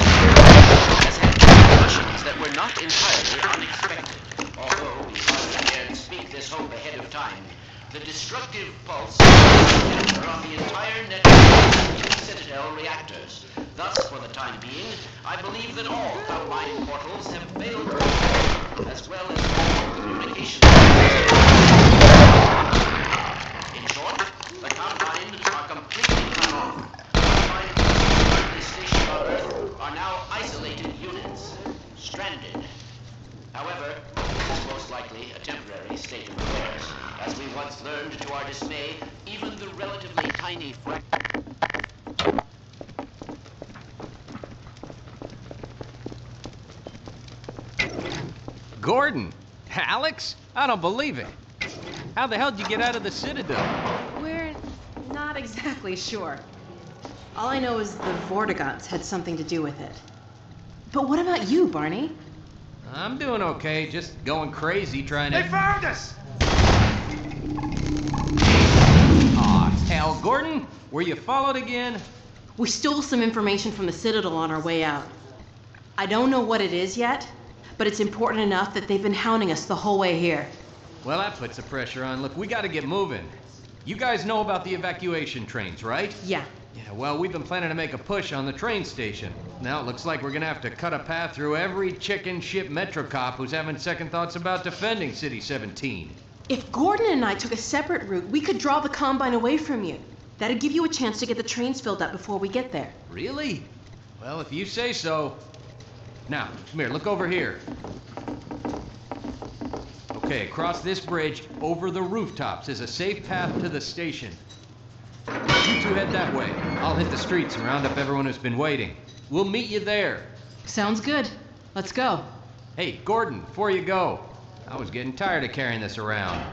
has had repercussions that were not entirely unexpected. Although we hardly dared speak this hope ahead of time, the destructive pulse is on the entire network of new Citadel reactors. Thus, for the time being, I believe that all Combine portals have failed to open, as well as all communications. In short, the Combine are completely cut off. Combine forces currently stationed on Earth are now isolated units, stranded. However, this is most likely a temporary state of affairs. As we once learned to our dismay, even the relatively tiny Gordon? Alex? I don't believe it. How the hell did you get out of the Citadel? We're not exactly sure. All I know is the Vortigaunts had something to do with it. But what about you, Barney? I'm doing okay, just going crazy trying to... They found us! Aw, hell, Gordon, were you followed again? We stole some information from the Citadel on our way out. I don't know what it is yet, but it's important enough that they've been hounding us the whole way here. Well, that puts the pressure on. Look, we gotta get moving. You guys know about the evacuation trains, right? Yeah. Yeah, well, we've been planning to make a push on the train station. Now it looks like we're gonna have to cut a path through every chicken ship metro cop who's having second thoughts about defending City 17. If Gordon and I took a separate route, we could draw the Combine away from you. That'd give you a chance to get the trains filled up before we get there. Really? Well, if you say so. Now, come here, look over here. Okay, across this bridge, over the rooftops, is a safe path to the station. You two head that way. I'll hit the streets and round up everyone who's been waiting. We'll meet you there. Sounds good. Let's go. Hey, Gordon, before you go, I was getting tired of carrying this around.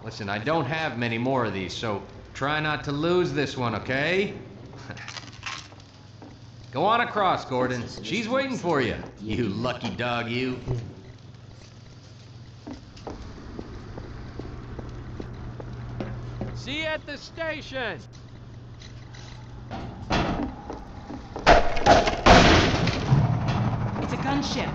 Listen, I don't have many more of these, so try not to lose this one, okay? Go on across, Gordon. She's waiting for you. You lucky dog, you. See you at the station. It's a gunship.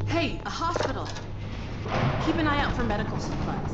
Hey, a hospital. Keep an eye out for medical supplies.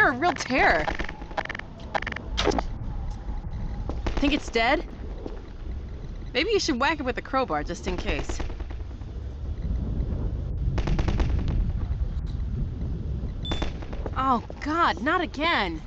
under a real terror. Think it's dead? Maybe you should whack it with a crowbar just in case. Oh God, not again.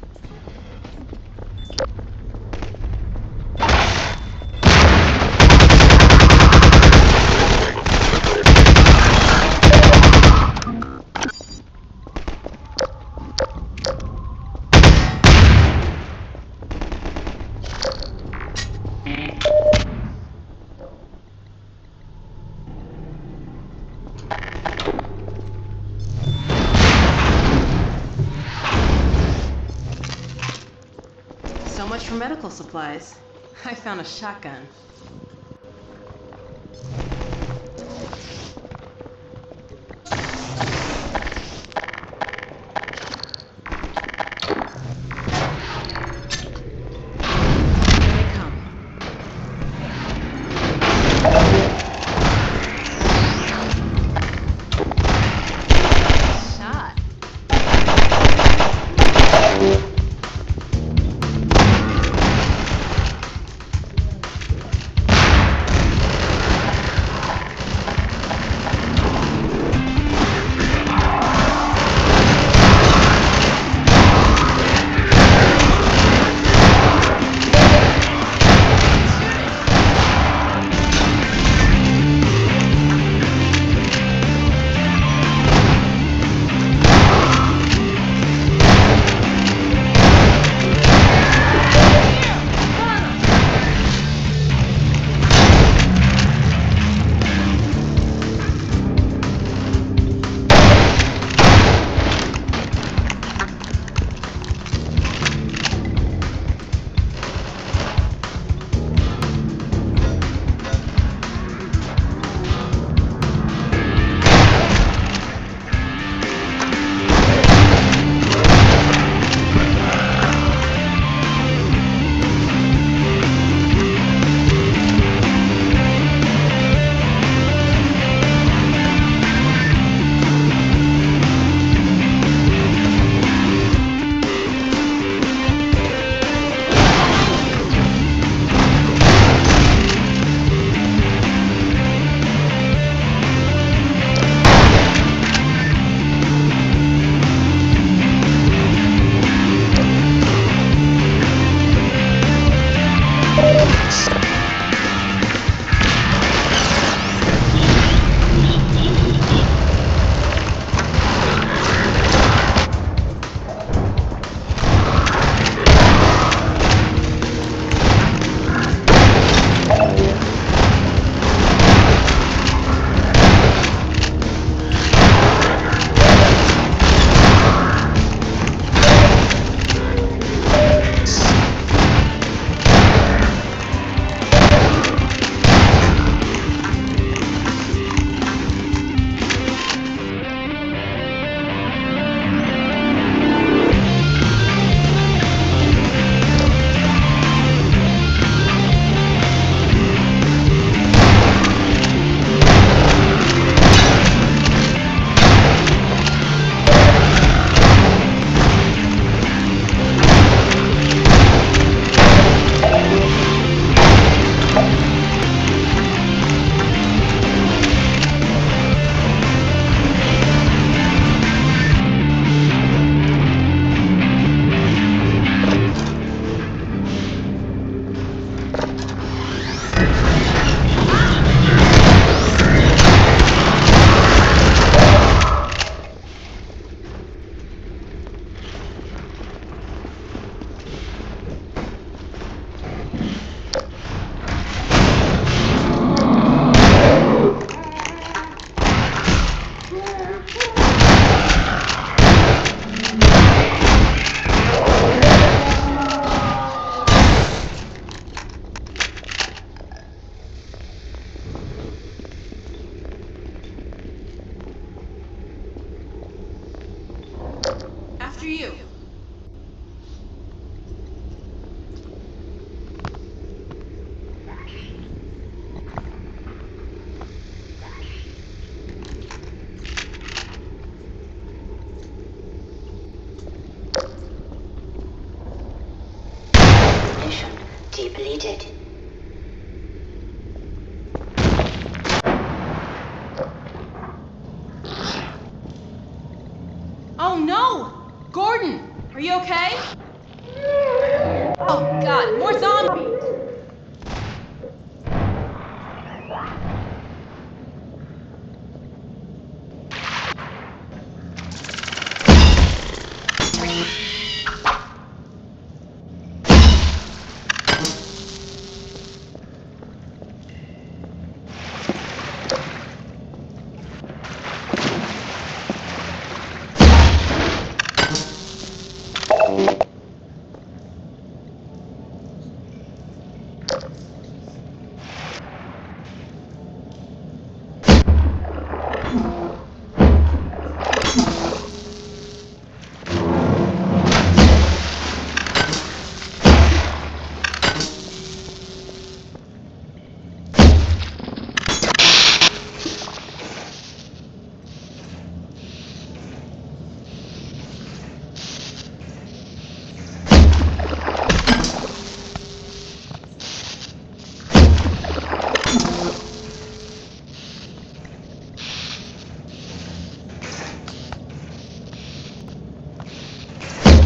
So much for medical supplies. I found a shotgun. Here they come. Shot. depleted. Oh no! Gordon, are you okay? Oh god, more zombies!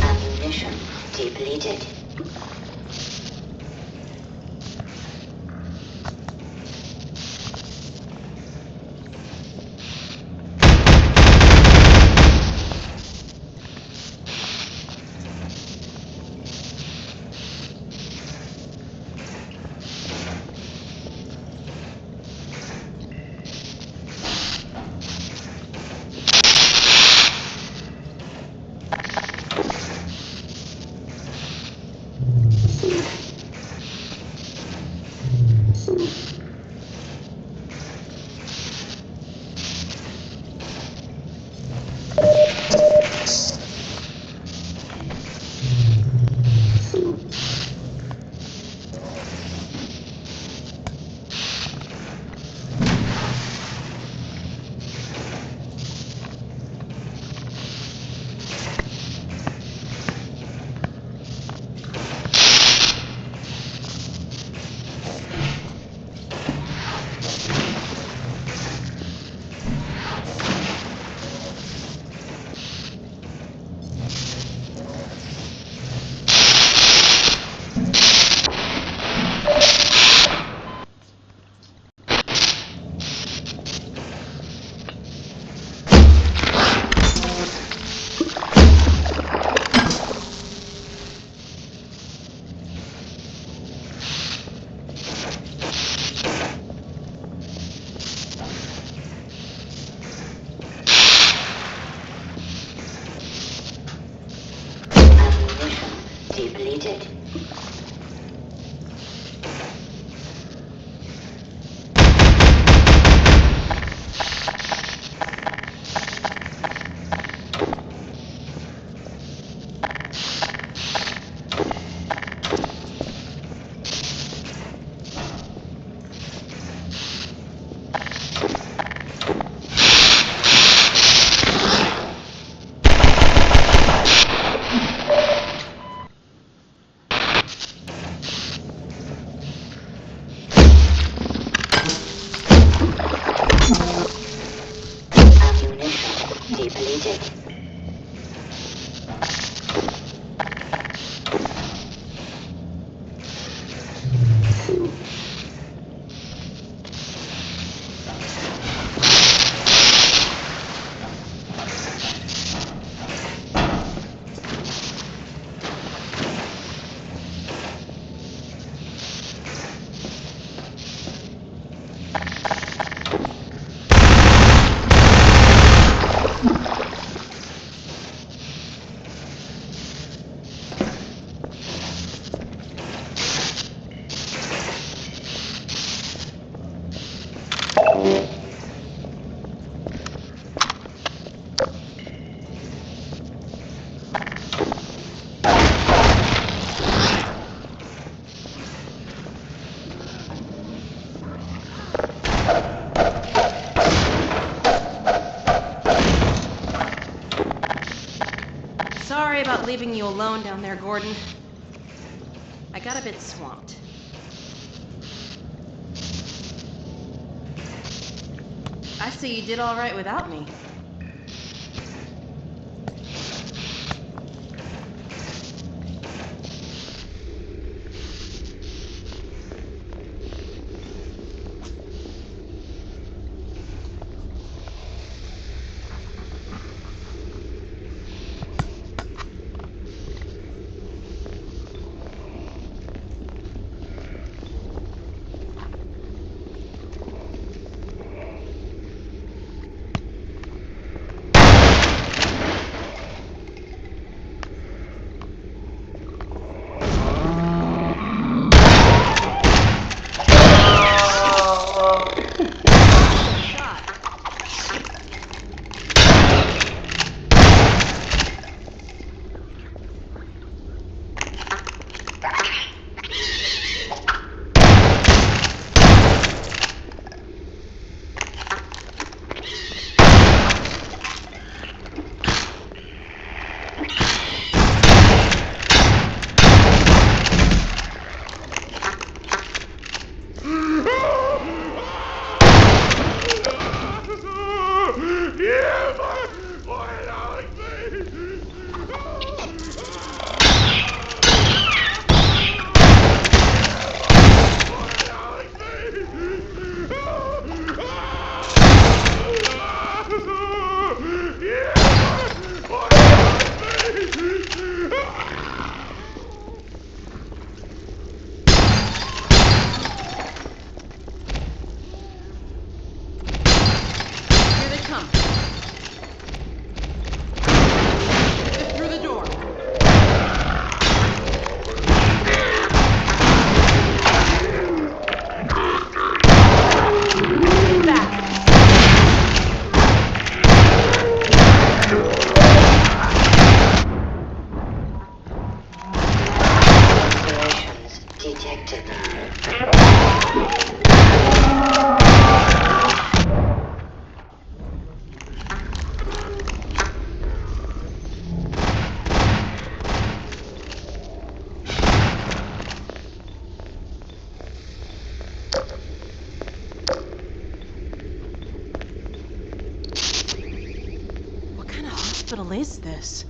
Ammunition depleted. Depleted. Depleted. Sorry about leaving you alone down there, Gordon. I got a bit swamped. I see you did all right without me. What is this?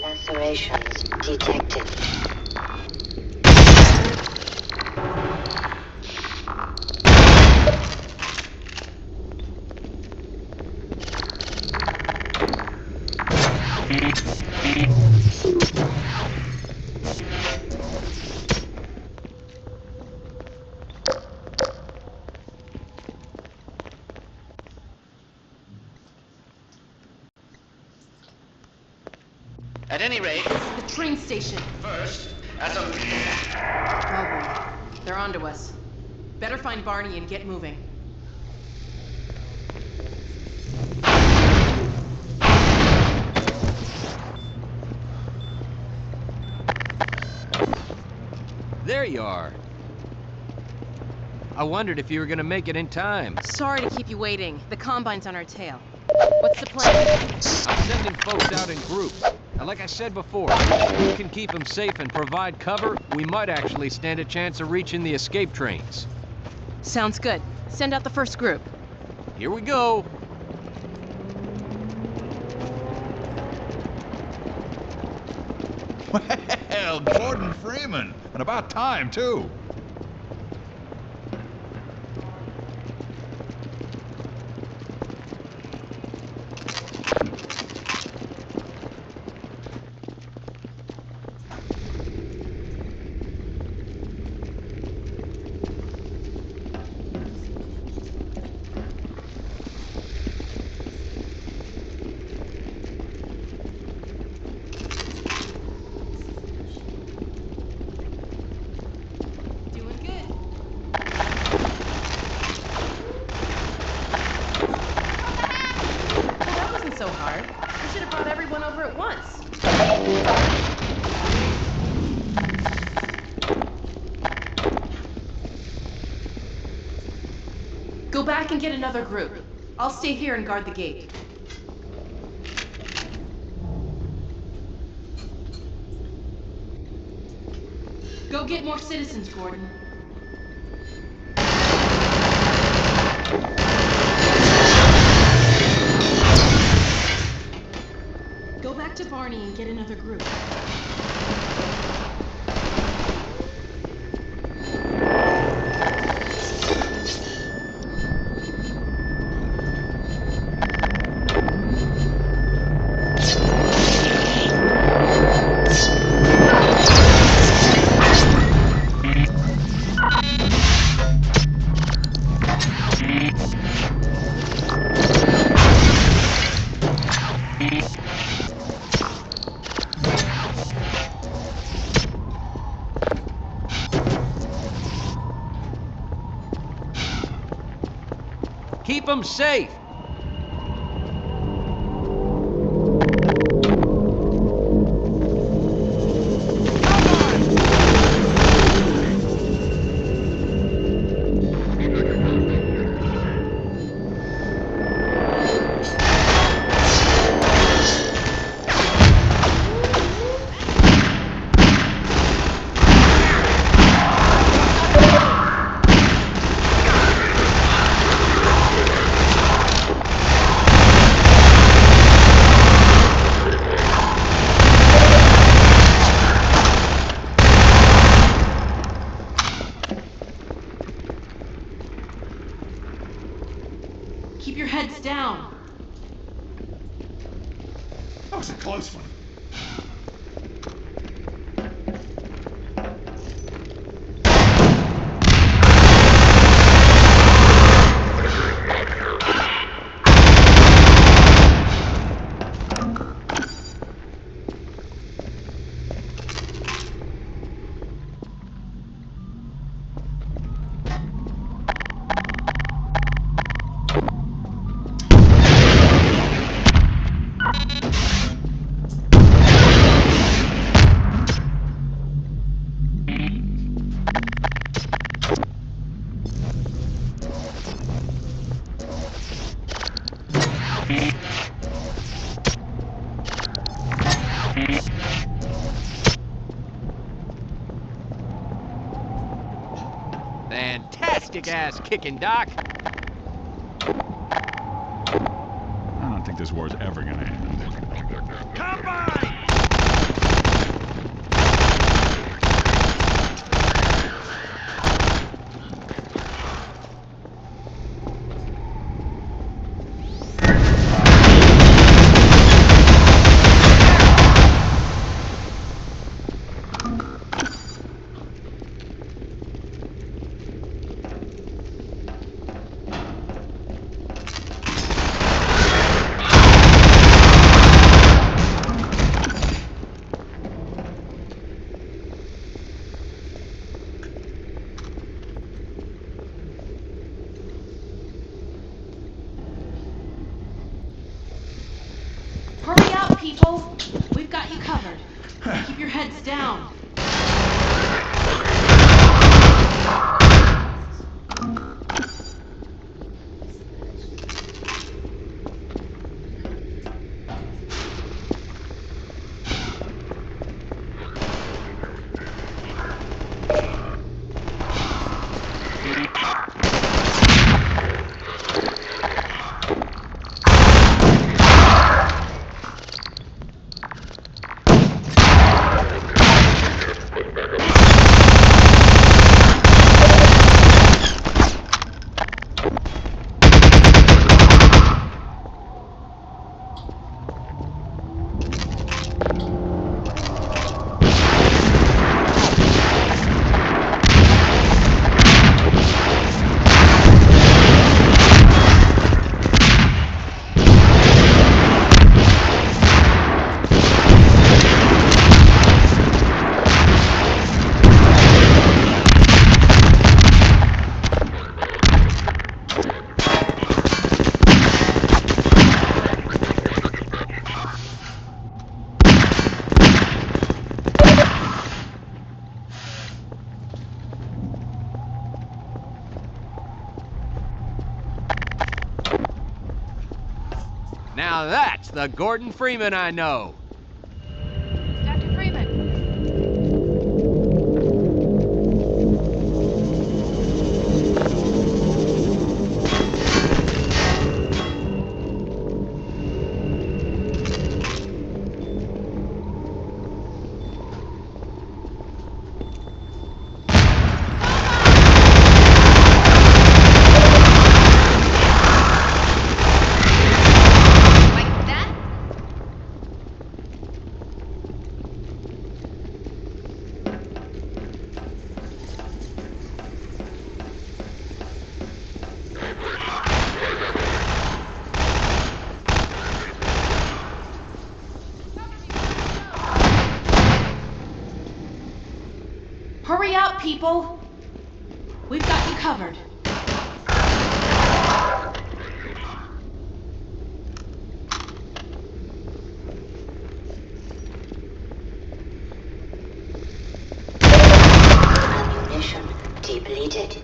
Lacerations detected. At any rate, The train station. first, as a... Oh boy. They're onto us. Better find Barney and get moving. There you are. I wondered if you were gonna make it in time. Sorry to keep you waiting. The Combine's on our tail. What's the plan? I'm sending folks out in groups. And like I said before, if we can keep them safe and provide cover, we might actually stand a chance of reaching the escape trains. Sounds good. Send out the first group. Here we go. Well, Gordon Freeman. And about time, too. Go back and get another group. I'll stay here and guard the gate. Go get more citizens, Gordon. Go back to Barney and get another group. Keep them safe. Keep your heads down. That was a close one. Fantastic ass kicking, Doc. I don't think this war's ever gonna end. Combine! Hurry up, people! We've got you covered. Keep your heads down. That's the Gordon Freeman I know. Dr. Freeman. Hurry up, people! We've got you covered. Ammunition depleted.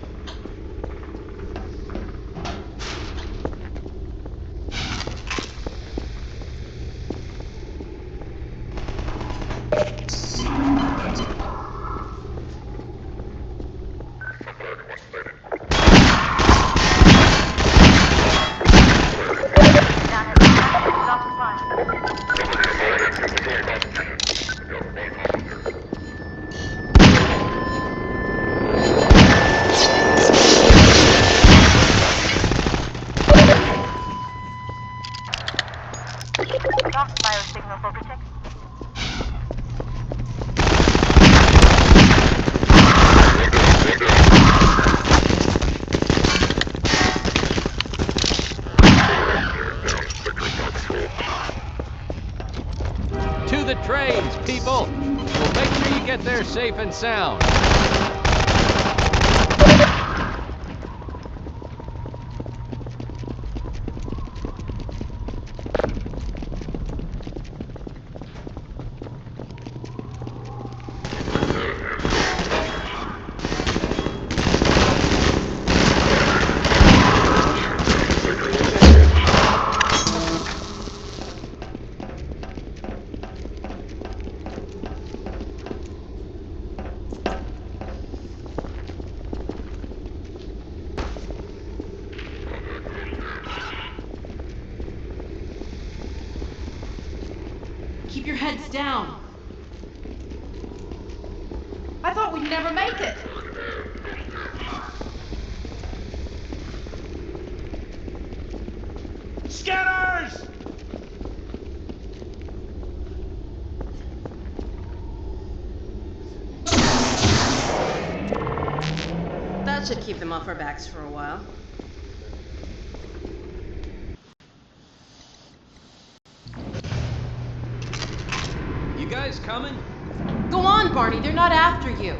To the trains, people! We'll make sure you get there safe and sound. Keep your heads down. I thought we'd never make it. Scanners! That should keep them off our backs for a while. You guys coming? Go on, Barney, they're not after you.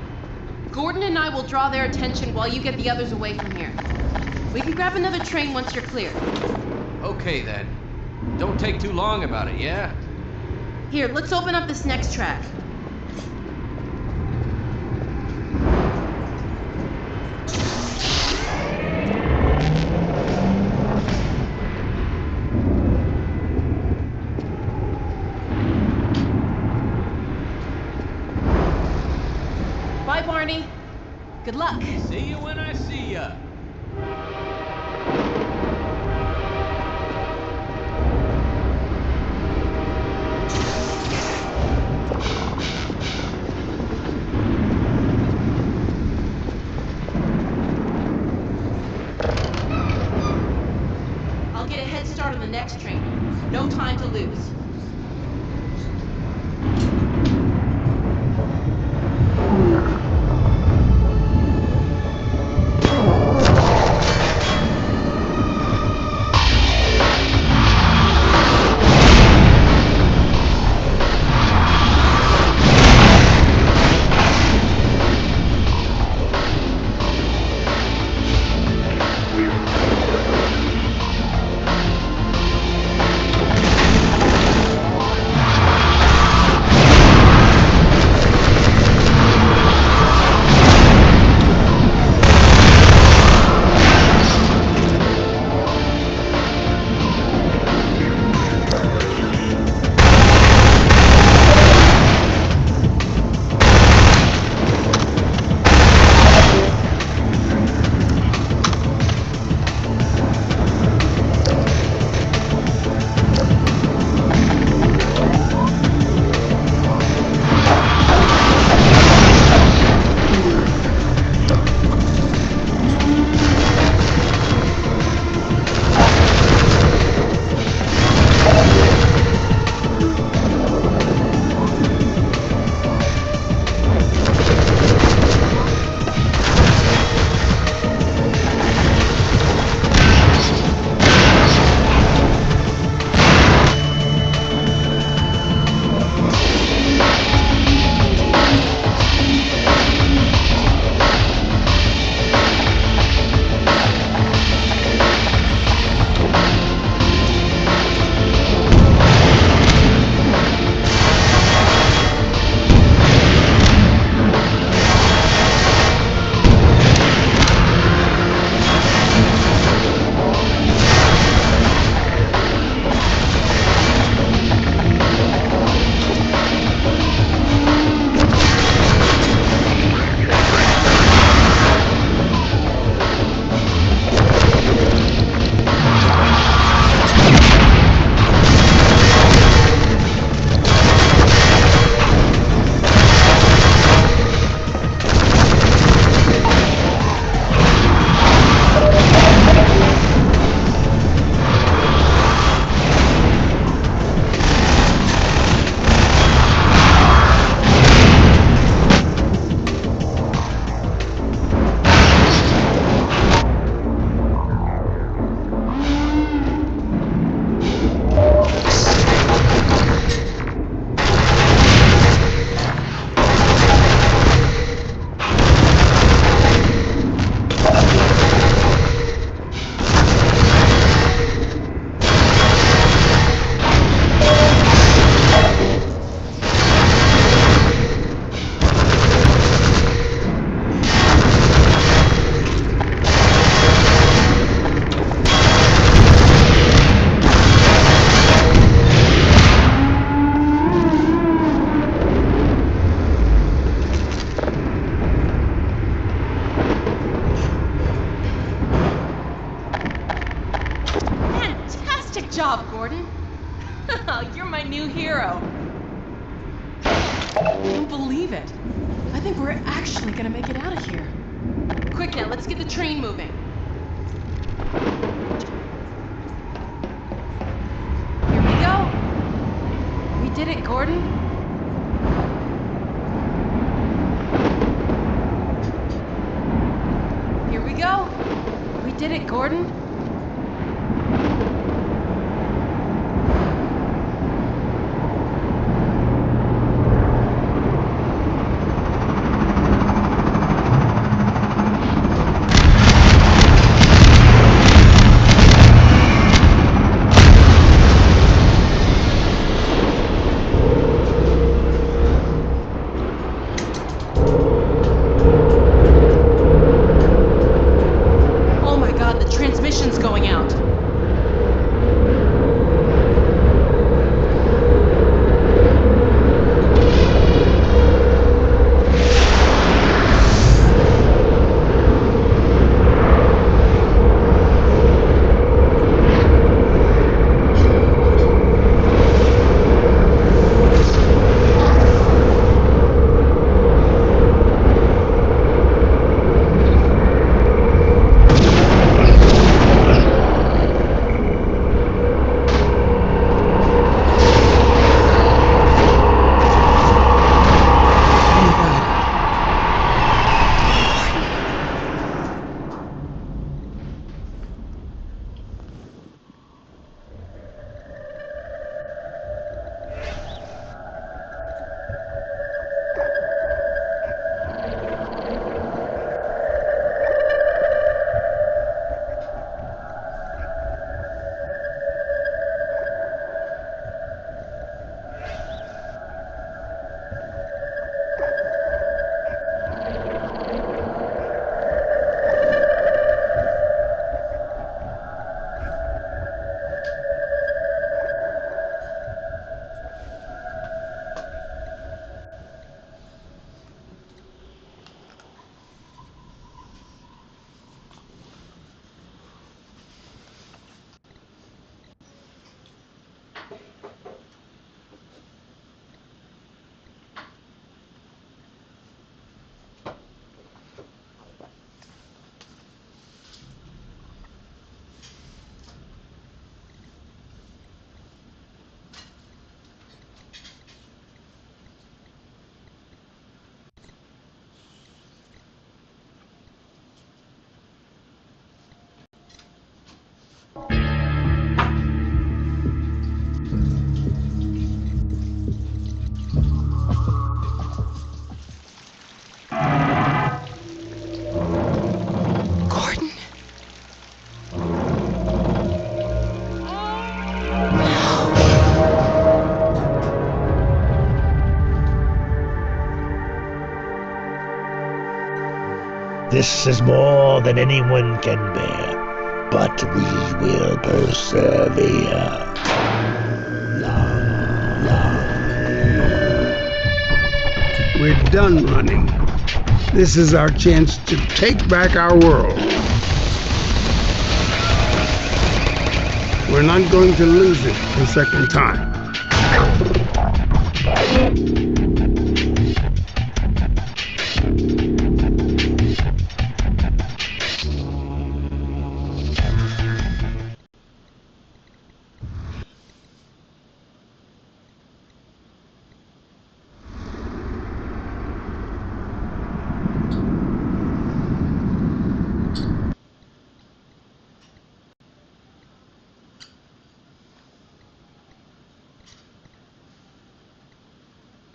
Gordon and I will draw their attention while you get the others away from here. We can grab another train once you're clear. Okay then. Don't take too long about it, yeah? Here, let's open up this next track. Bye, Barney. Good luck. See you when I see ya. I'll get a head start on the next train. No time to lose. You're my new hero. I don't believe it. I think we're actually gonna make it out of here. Quick now, let's get the train moving. Here we go. We did it, Gordon. Here we go. We did it, Gordon. Transmission's going out. This is more than anyone can bear, but we will persevere. We're done running. This is our chance to take back our world. We're not going to lose it a second time.